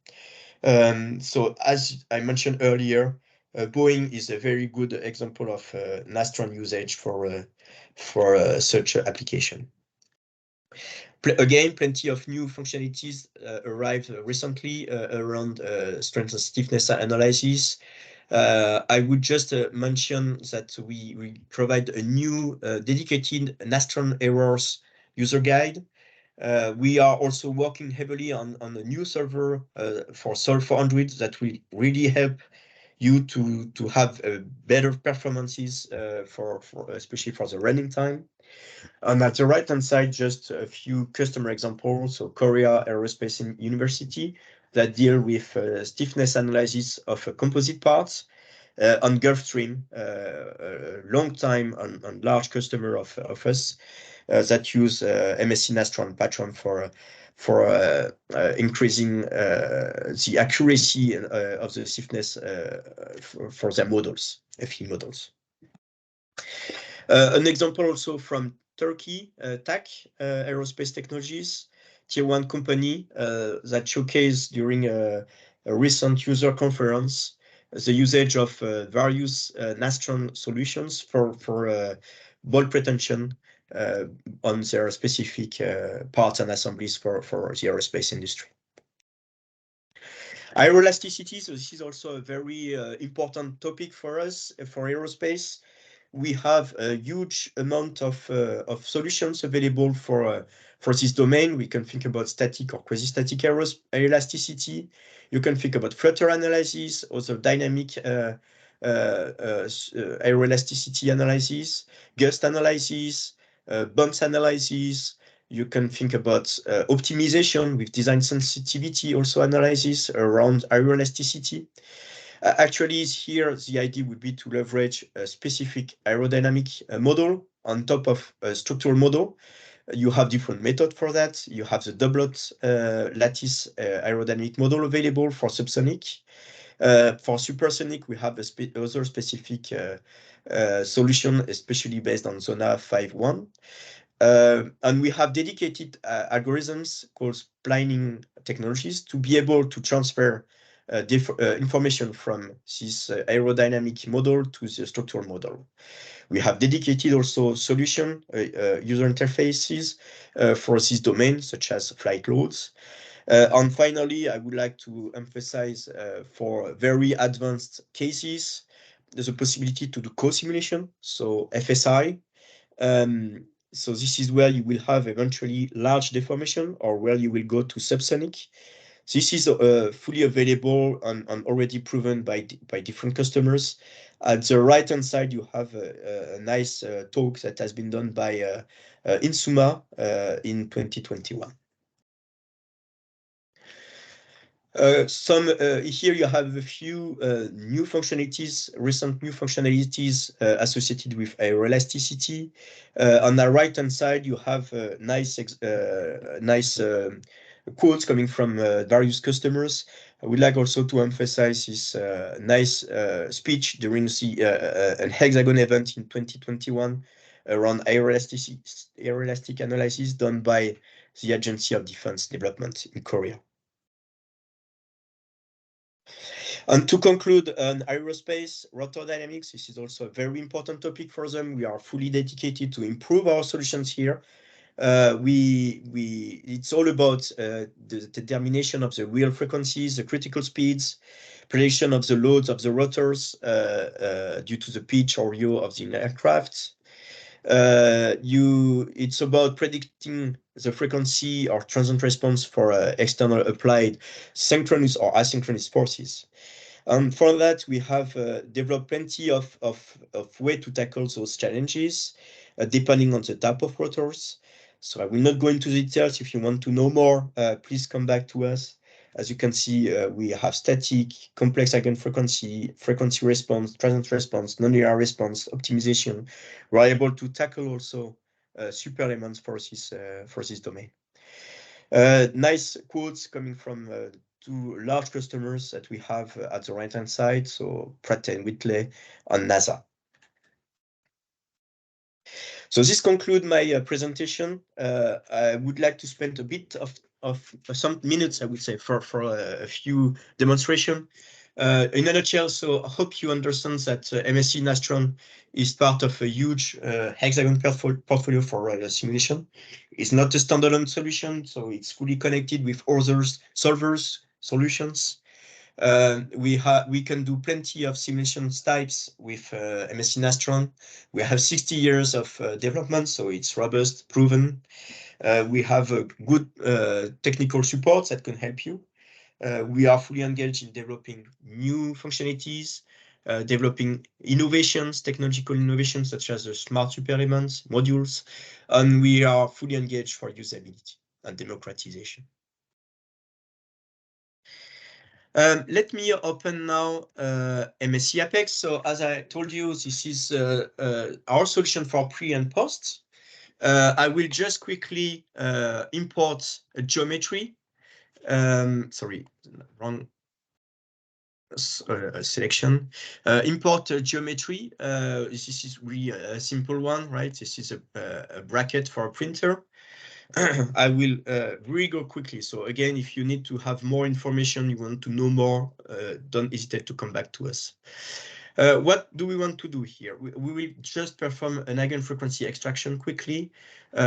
So as I mentioned earlier, Boeing is a very good example of Nastran usage for such application. Again, plenty of new functionalities arrived recently around strength and stiffness analysis. I would just mention that we provide a new dedicated Nastran errors user guide. We are also working heavily on a new server for Solve for Android that will really help you to have better performances for especially for the running time. And at the right-hand side, just a few customer examples. So Korea Aerospace University that deal with stiffness analysis of composite parts on Gulfstream, a long time and large customer of us that use MSC Nastran patron for increasing the accuracy of the stiffness for their models, FE models. An example also from Turkey, TAC, Aerospace Technologies, tier one company that showcased during a recent user conference the usage of various Nastran solutions for ball pretension on their specific parts and assemblies for the aerospace industry. Aeroelasticity, so this is also a very important topic for us, for aerospace. We have a huge amount of solutions available for this domain. We can think about static or quasi-static aeroelasticity. You can think about flutter analysis, also dynamic aeroelasticity analysis, gust analysis, bumps analysis. You can think about optimization with design sensitivity, also analysis around aeroelasticity. Actually, here the idea would be to leverage a specific aerodynamic model on top of a structural model. You have different methods for that. You have the doublet lattice aerodynamic model available for subsonic. For supersonic, we have other specific solution, especially based on Zona 5.1. And we have dedicated algorithms called splining technologies to be able to transfer information from this aerodynamic model to the structural model. We have dedicated also solution user interfaces for this domain, such as flight loads. And finally, I would like to emphasize for very advanced cases, there's a possibility to do co-simulation, so FSI. So this is where you will have eventually large deformation or where you will go to subsonic. This is fully available and already proven by different customers. At the right-hand side, you have a nice talk that has been done by Insuma in 2021. Here you have a few new functionalities, recent new functionalities associated with aeroelasticity. On the right-hand side, you have nice quotes coming from various customers. I would like also to emphasize this nice speech during an Hexagon event in 2021 around aeroelastic analysis done by the Agency of Defense Development in Korea. And to conclude on aerospace, rotor dynamics, this is also a very important topic for them. We are fully dedicated to improve our solutions here. It's all about the determination of the wheel frequencies, the critical speeds, prediction of the loads of the rotors due to the pitch or yaw of the aircraft. It's about predicting the frequency or transient response for external applied synchronous or asynchronous forces. And for that, we have developed plenty of way to tackle those challenges, depending on the type of rotors. So I will not go into details. If you want to know more, please come back to us. As you can see, we have static, complex eigenfrequency, frequency response, transient response, nonlinear response, optimization. We're able to tackle also super elements for this domain. Nice quotes coming from 2 large customers that we have at the right-hand side, so Pratt & Whitney and NASA. So this concludes my presentation. I would like to spend a bit of some minutes, I would say, for a few demonstration. In a nutshell, so I hope you understand that MSC Nastran is part of a huge Hexagon portfolio for simulation. It's not a standalone solution, so it's fully connected with others solvers solutions. We can do plenty of simulation types with MSC Nastran. We have 60 years of development, so it's robust, proven. We have a good technical support that can help you. We are fully engaged in developing new functionalities, developing innovations, technological innovations such as the smart super elements, modules, and we are fully engaged for usability and democratization. Let me open now MSC Apex. So as I told you, this is our solution for pre and post. I will just quickly import a geometry. Sorry, wrong selection. Import a geometry. This is really a simple one, right? This is a bracket for a printer. I will really go quickly. So again, if you need to have more information, you want to know more, don't hesitate to come back to us. What do we want to do here? We will just perform an eigenfrequency extraction quickly.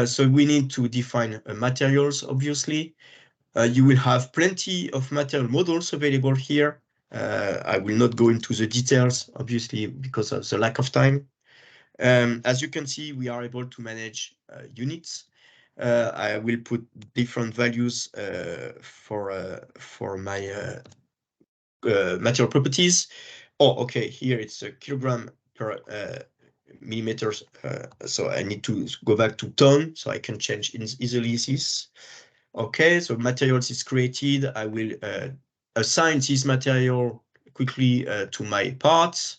So we need to define materials, obviously. You will have plenty of material models available here. I will not go into the details, obviously, because of the lack of time. As you can see, we are able to manage units. I will put different values for my material properties. Oh, okay, here it's a kilogram per millimeters. So I need to go back to ton, so I can change easily this. Okay, so materials is created. I will assign this material quickly to my parts.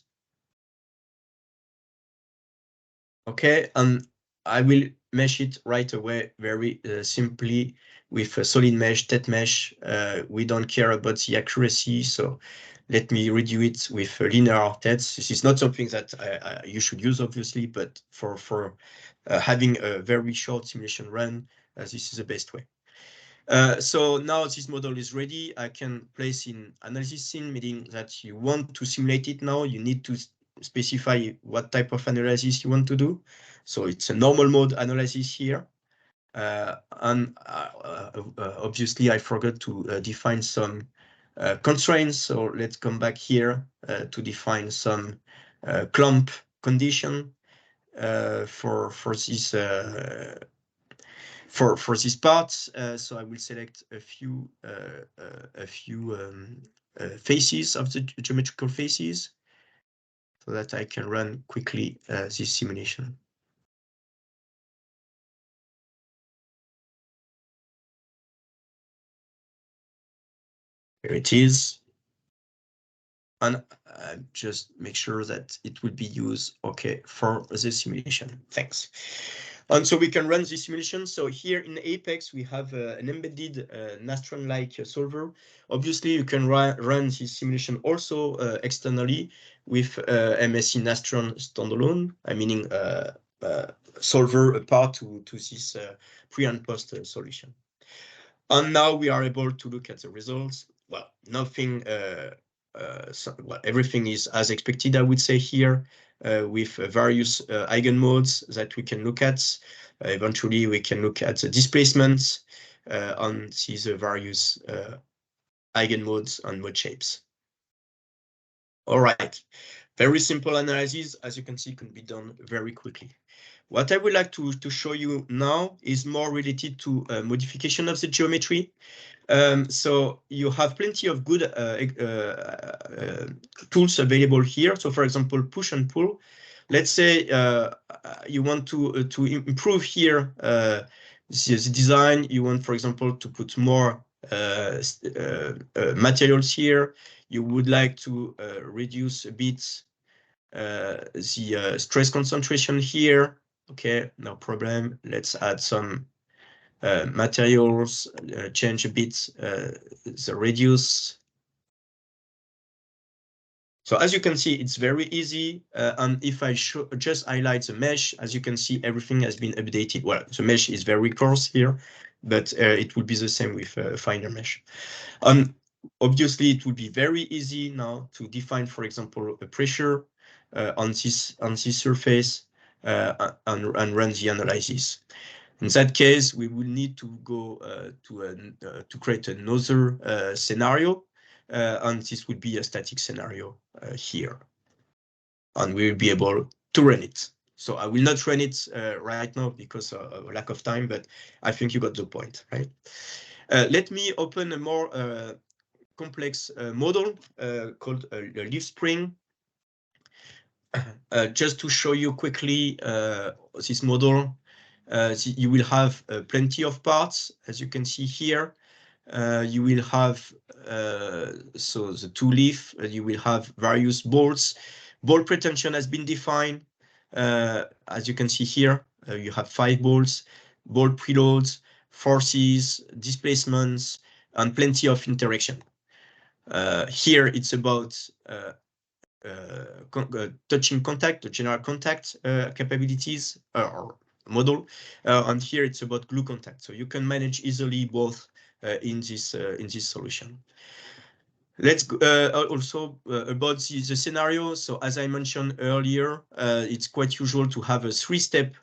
Okay, and I will mesh it right away very simply with a solid mesh, TET mesh. We don't care about the accuracy, so let me redo it with linear TETs. This is not something that you should use, obviously, but for having a very short simulation run, this is the best way. So now this model is ready. I can place in analysis scene, meaning that you want to simulate it now. You need to specify what type of analysis you want to do. So it's a normal mode analysis here. And obviously, I forgot to define some constraints. So let's come back here to define some clump condition for this for this part. So I will select a few faces of the geometrical faces so that I can run quickly this simulation. Here it is. And just make sure that it will be used, okay, for the simulation. Thanks. And so we can run the simulation. So here in Apex, we have an embedded Nastran-like solver. Obviously, you can run this simulation also externally with MSC Nastran standalone, meaning solver apart to this pre and post solution. And now we are able to look at the results. Well, nothing, well, everything is as expected, I would say here, with various eigenmodes that we can look at. Eventually, we can look at the displacements and see the various eigenmodes and mode shapes. All right, very simple analysis, as you can see, can be done very quickly. What I would like to show you now is more related to modification of the geometry. So you have plenty of good tools available here. So for example, push and pull. Let's say you want to improve here the design. You want, for example, to put more materials here. You would like to reduce a bit the stress concentration here. Okay, no problem. Let's add some materials, change a bit the radius. So as you can see, it's very easy. And if I just highlight the mesh, as you can see, everything has been updated. Well, the mesh is very coarse here, but it will be the same with finer mesh. Obviously, it will be very easy now to define, for example, a pressure on this surface and run the analysis. In that case, we will need to go to create another scenario, and this would be a static scenario here, and we will be able to run it. So I will not run it right now because of lack of time, but I think you got the point, right? Let me open a more complex model called a leaf spring. Just to show you quickly this model, you will have plenty of parts, as you can see here. You will have so the two leaf. You will have various bolts. Bolt pretension has been defined. As you can see here, you have 5 bolts, bolt preloads, forces, displacements, and plenty of interaction. Here it's about touching contact, the general contact capabilities or model, and here it's about glue contact. So you can manage easily both in this solution. Let's go also about the scenario. So as I mentioned earlier, it's quite usual to have a 3-step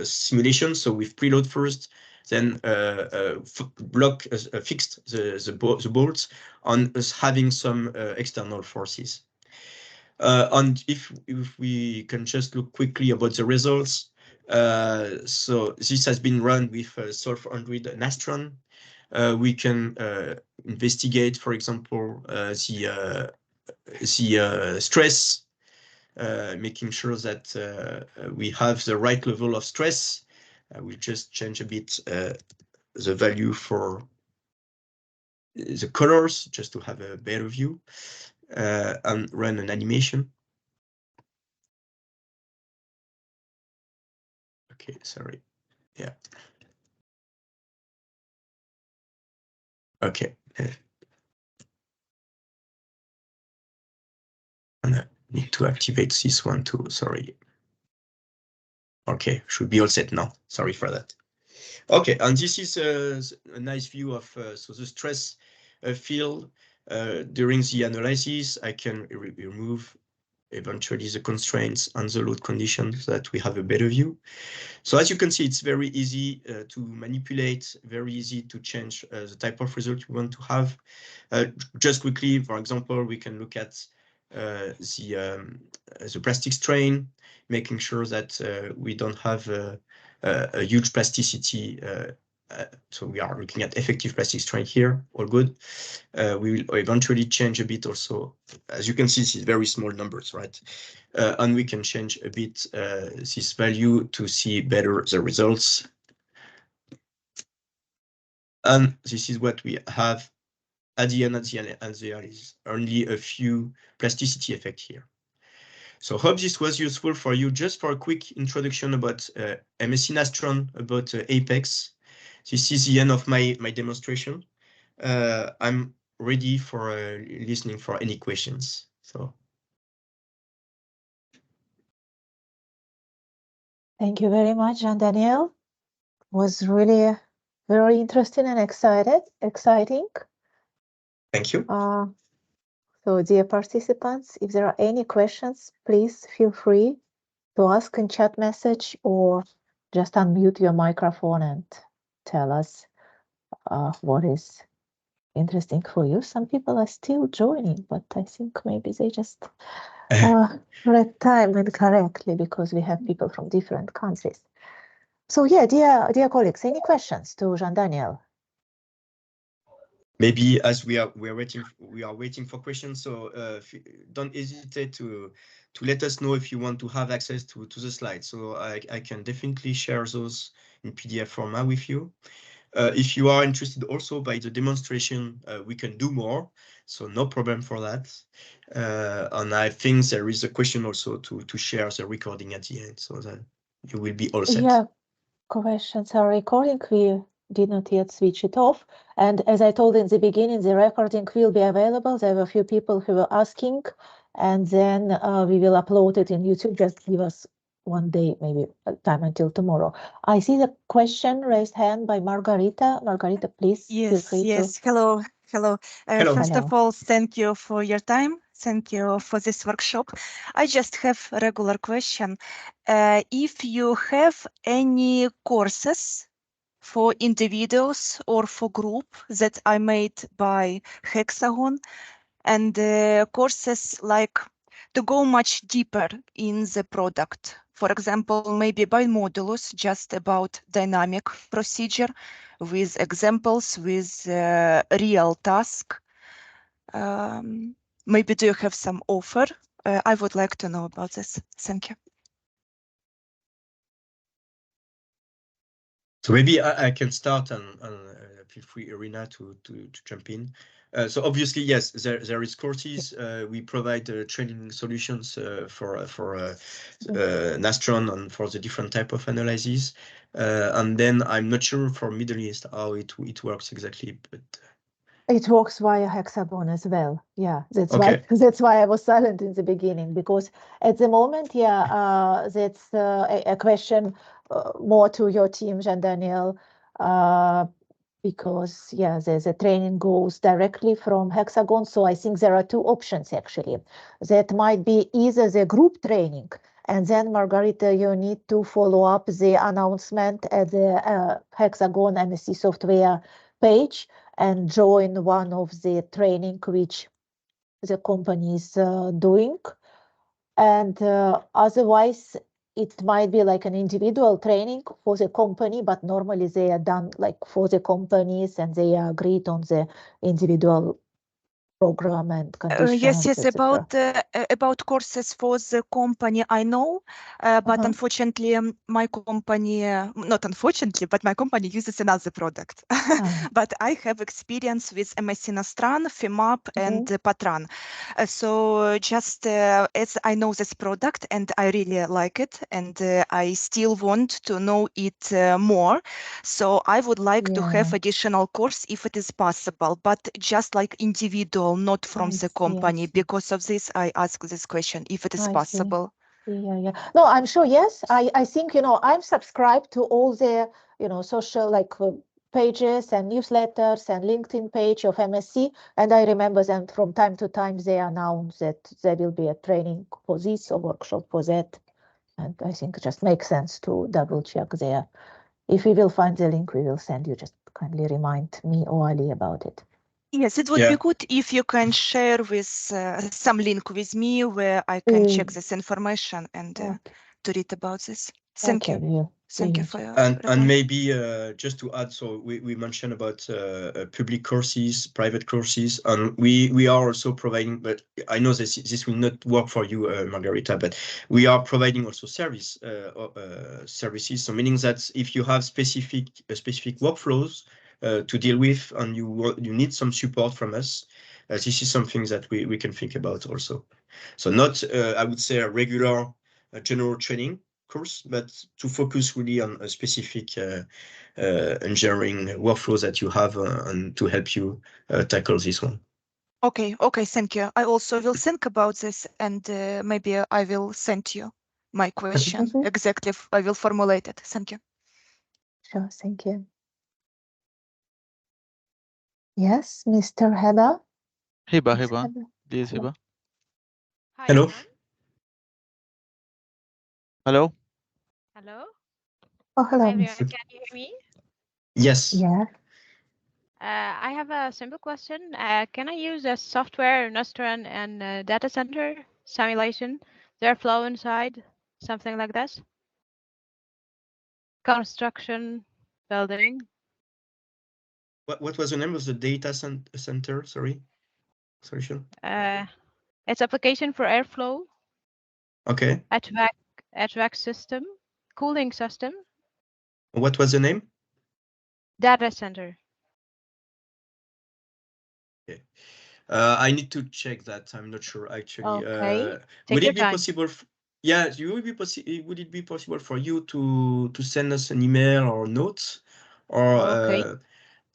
simulation. So with preload first, then block fixed the bolts, on having some external forces. And if we can just look quickly about the results, so this has been run with Solve100 Nastran. We can investigate, for example, the stress, making sure that we have the right level of stress. We'll just change a bit the value for the colors, just to have a better view, and run an animation. Okay, sorry. Yeah. Okay. And I need to activate this one too, sorry. Okay, should be all set now. Sorry for that. Okay, and this is a nice view of so the stress field during the analysis. I can remove eventually the constraints and the load conditions so that we have a better view. So as you can see, it's very easy to manipulate, very easy to change the type of result you want to have. Just quickly, for example, we can look at the plastic strain, making sure that we don't have a huge plasticity. So we are looking at effective plastic strain here, all good. We will eventually change a bit also. As you can see, this is very small numbers, right? And we can change a bit this value to see better the results. And this is what we have at the end, and there is only a few plasticity effect here. So hope this was useful for you. Just for a quick introduction about MSC Nastran, about Apex. This is the end of my demonstration. I'm ready for listening for any questions. So. Thank you very much, Jean-Daniel. Was really very interesting and exciting. Thank you. So dear participants, if there are any questions, please feel free to ask in chat message or just unmute your microphone and tell us what is interesting for you. Some people are still joining, but I think maybe they just read time incorrectly because we have people from different countries. So yeah, dear colleagues, any questions to Jean-Daniel? Maybe as we are waiting for questions, so don't hesitate to let us know if you want to have access to the slides. So I can definitely share those in PDF format with you. If you are interested also by the demonstration, we can do more, so no problem for that. And I think there is a question also to share the recording at the end, so that you will be all set. Yeah, questions are recording. We did not yet switch it off. And as I told in the beginning, the recording will be available. There were a few people who were asking, and then we will upload it in YouTube. Just give us one day, maybe time until tomorrow. I see the question raised hand by Margarita. Margarita, please feel free Yes. to. Hello. Hello. First of Hello. all, thank you for your time. Thank you for this workshop. I just have a regular question. If you have any courses for individuals or for group that I made by Hexagon, and courses like to go much deeper in the product. For example, maybe by modulus, just about dynamic procedure with examples, with real task. Maybe do you have some offer? I would like to know about this. Thank you. So maybe I can start and feel free, Irina, to jump in. So obviously, yes, there is courses. We provide training solutions for Nastran and for the different type of analyses. And then I'm not sure for Middle East how it works exactly, but It works via Hexagon as well. Yeah, that's okay. why that's why I was silent in the beginning, because at the moment, yeah, that's a question more to your team, Jean Daniel, because yeah, the training goes directly from Hexagon. So I think there are two options actually. That might be either the group training, and then Margarita, you need to follow up the announcement at the Hexagon MSC Software page and join one of the training which the company is doing. And otherwise, it might be like an individual training for the company, but normally they are done like for the companies and they are agreed on the individual program and conditions. Yes, about courses for the company I know, but unfortunately, my company, not unfortunately, but my company uses another product. But I have experience with MSC Nastran, FIMAP, and Patran. So just as I know this product and I really like it, and I still want to know it more. So I would like to have additional course if it is possible, but just like individual, not from the company. Because of this, I ask this question, if it is possible. Yeah. No, I'm sure, yes. I think, I'm subscribed to all the, social like pages and newsletters and LinkedIn page of MSC. And I remember them from time to time, they announce that there will be a training for this or workshop for that. And I think it just makes sense to double check there. If we will find the link, we will send you. Just kindly remind me or Ali about it. Yes, it would be good if you can share with some link with me where I can check this information and to read about this. Thank you. Thank you for your and maybe just to add, so we mentioned about public courses, private courses, and we are also providing, but I know this will not work for you, Margarita, but we are providing also services. So meaning that if you have specific workflows to deal with and you need some support from us, this is something that we can think about also. So not I would say a regular general training course, but to focus really on a specific engineering workflows that you have and to help you tackle this one. Okay, thank you. I also will think about this and maybe I will send you my question. Exactly, I will formulate it. Thank you. Sure, thank you. Yes, Mr. Heba. Heba. This is Heba. Hi, hello. everyone. Hello. Hello. Oh, hello. Hi, everyone. Can you hear me? Yes. Yeah. I have a simple question. Can I use a software, Nastran, and data center simulation, their flow inside, something like this? Construction, building. What was the name of the data center? Sorry, solution. It's application for airflow. Okay. HVAC system, cooling system. What was the name? Data center. Okay. I need to check that. I'm not sure actually. Okay. Would it be possible? Yeah, would it be possible for you to send us an email or notes, or Okay.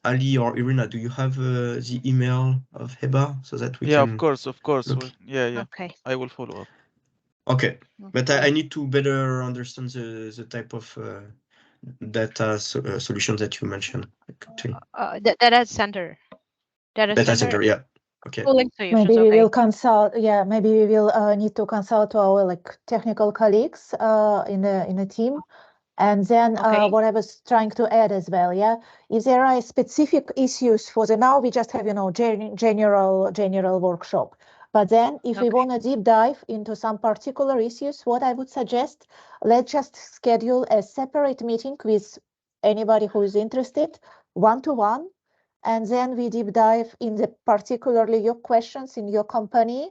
Ali or Irina, do you have the email of Heba so that we Yeah, can of course. look? Yeah. Okay. I will follow up. Okay, but I Okay. need to better understand the type of data solutions that you mentioned. Actually. Data center. Data center, yeah. Okay. Cooling solutions. Maybe we Okay. will consult. Yeah, maybe we will need to consult our like technical colleagues in a team. And then Okay. what I was trying to add as well, yeah, if there are specific issues for the now, we just have, you know, general workshop. But then if we Okay. want to deep dive into some particular issues, what I would suggest, let's just schedule a separate meeting with anybody who is interested, one-to-one, and then we deep dive in the particularly your questions in your company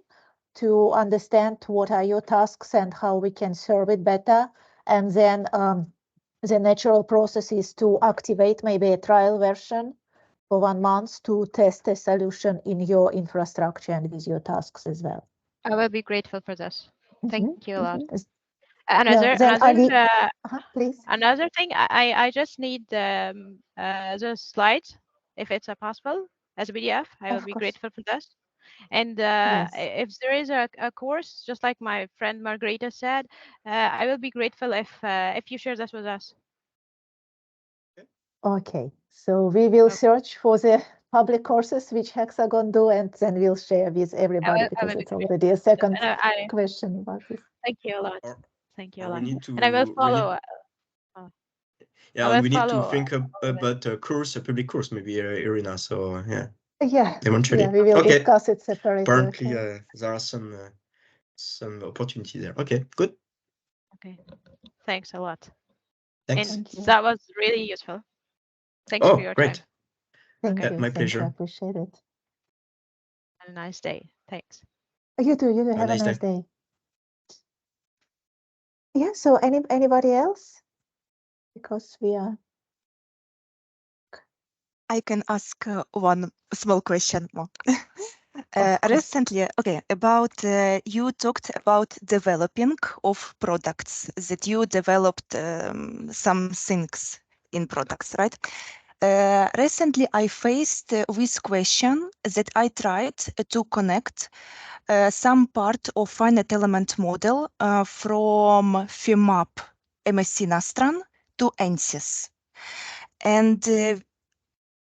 to understand what are your tasks and how we can serve it better. And then the natural process is to activate maybe a trial version for 1 month to test a solution in your infrastructure and with your tasks as well. I will be grateful for this. Thank you a lot. Then please. Another thing, I just need the slides, if it's possible, as a PDF. I will be grateful for this. And if there is a course, just like my friend Margarita said, I will be grateful if you share this with us. Okay, so we will search for the public courses which Hexagon do, and then we'll share with everybody because it's already a second question about this. Thank you a lot. Thank you a lot. We need to and I will follow. Yeah, we need to think about a course, a public course, maybe, Irina. So yeah. Yeah, eventually. yeah, we will discuss it separately. Apparently, there are some opportunity there. Okay, good. Okay, thanks a lot. Thanks. And that was really useful. Thanks for your great. time. Thank you. My pleasure. I appreciate it. Have a nice day. Thanks. You too. You have a nice day. Yeah. So anybody else? Because we are. I can ask one small question more. Recently, about you talked about developing of products, that you developed some things in products, right? Recently, I faced this question that I tried to connect some part of finite element model from FIMAP MSC Nastran to ANSYS. And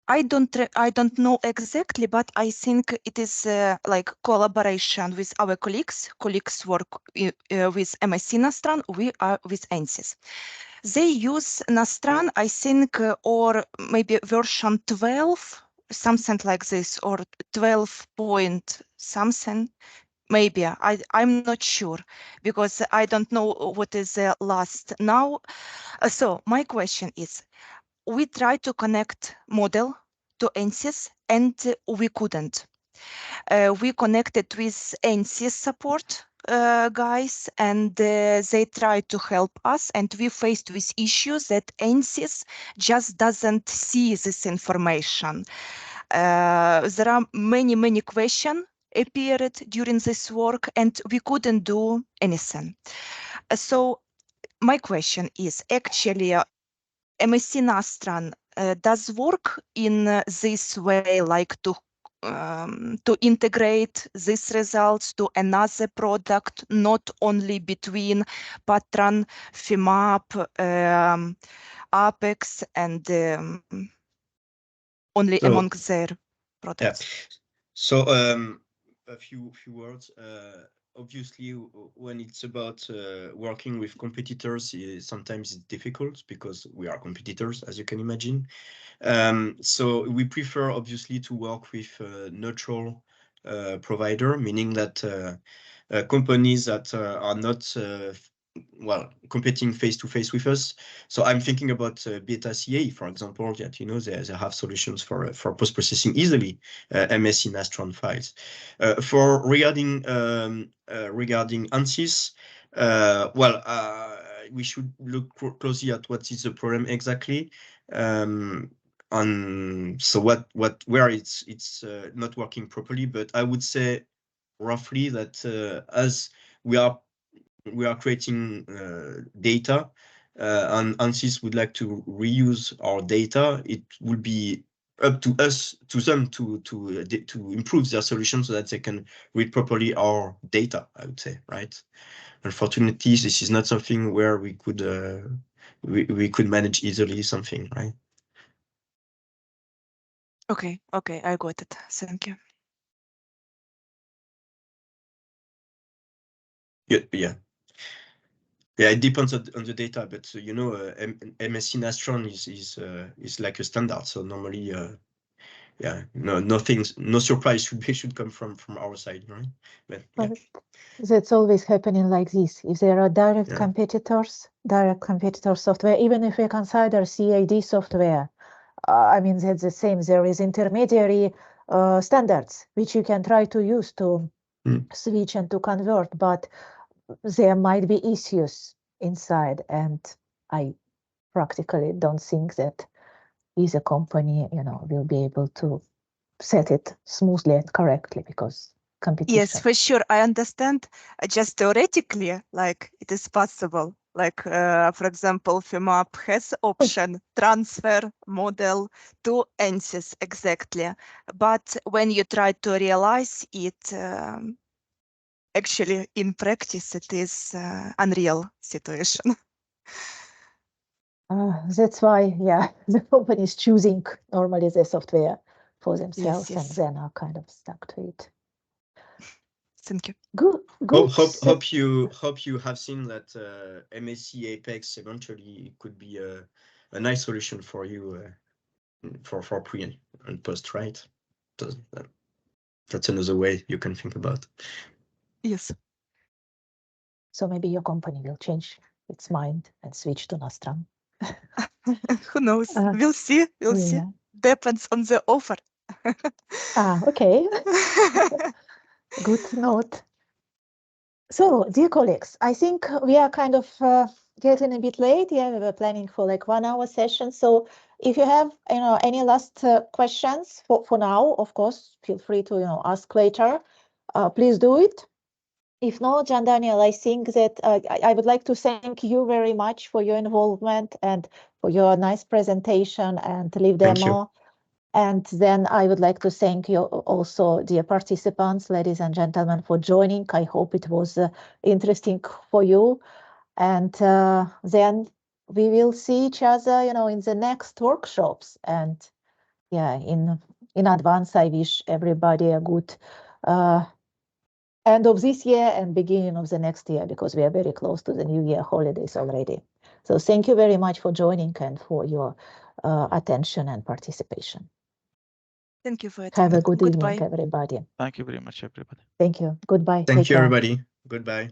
I don't know exactly, but I think it is like collaboration with our colleagues. Colleagues work with MSC Nastran. We are with ANSYS. They use Nastran, I think, or maybe version 12, something like this, or 12 point something. Maybe I'm not sure because I don't know what is the last now. So my question is, we tried to connect model to ANSYS and we couldn't. We connected with ANSYS support guys, and they tried to help us, and we faced with issues that ANSYS just doesn't see this information. There are many questions appeared during this work, and we couldn't do anything. So my question is actually, MSC Nastran does work in this way, like to integrate these results to another product, not only between Patran, FIMAP, Apex, and only among their products. Yeah. So a few words. Obviously, when it's about working with competitors, sometimes it's difficult because we are competitors, as you can imagine. So we prefer, obviously, to work with a neutral provider, meaning that companies that are not competing face-to-face with us. So I'm thinking about Beta CA, for example, that, you know, they have solutions for post-processing easily MSC Nastran files. Regarding ANSYS, we should look closely at what is the problem exactly. So where it's not working properly, but I would say roughly that as we are we are creating data, and ANSYS would like to reuse our data, it will be up to them to improve their solution so that they can read properly our data, I would say, right? Unfortunately, this is not something where we could manage easily something, right? Okay, I got it. Thank you. Yeah. It depends on the data, but you know, MSC Nastran is like a standard. So normally, no surprise should come from our side, right? But yeah. That's always happening like this. If there are direct competitors software, even if we consider CAD software, I mean, that's the same. There is intermediary standards which you can try to use to switch and to convert, but there might be issues inside, and I practically don't think that either company, will be able to set it smoothly and correctly because competition. Yes, for sure. I understand. Just theoretically, like it is possible. Like, for example, FEMAP has option transfer model to ANSYS exactly. But when you try to realize it, actually in practice, it is unreal situation. That's why, the company is choosing normally the software for themselves, Yes. and then are kind of stuck to it. Thank you. Good. Hope you have seen that MSC Apex eventually could be a nice solution for you for pre and post, right? That's another way you can think about. Yes. So maybe your company will change its mind and switch to Nastran. Who knows? We'll see. We'll see. Depends on the offer. Okay. Good note. So, dear colleagues, I think we are kind of getting a bit late. We were planning for like 1 hour session. So if you have, any last questions for now, of course, feel free to, ask later. Please do it. If not, John Daniel, I think that I would like to thank you very much for your involvement and for your nice presentation and live demo. Thank you. And then I would like to thank you also, dear participants, ladies and gentlemen, for joining. I hope it was interesting for you. And then we will see each other, in the next workshops. And in advance, I wish everybody a good end of this year and beginning of the next year, because we are very close to the New Year holidays already. So thank you very much for joining and for your attention and participation. Thank you for it. Have a good evening, everybody. Thank you very much, everybody. Thank you. Goodbye. Thank you, everybody. Goodbye.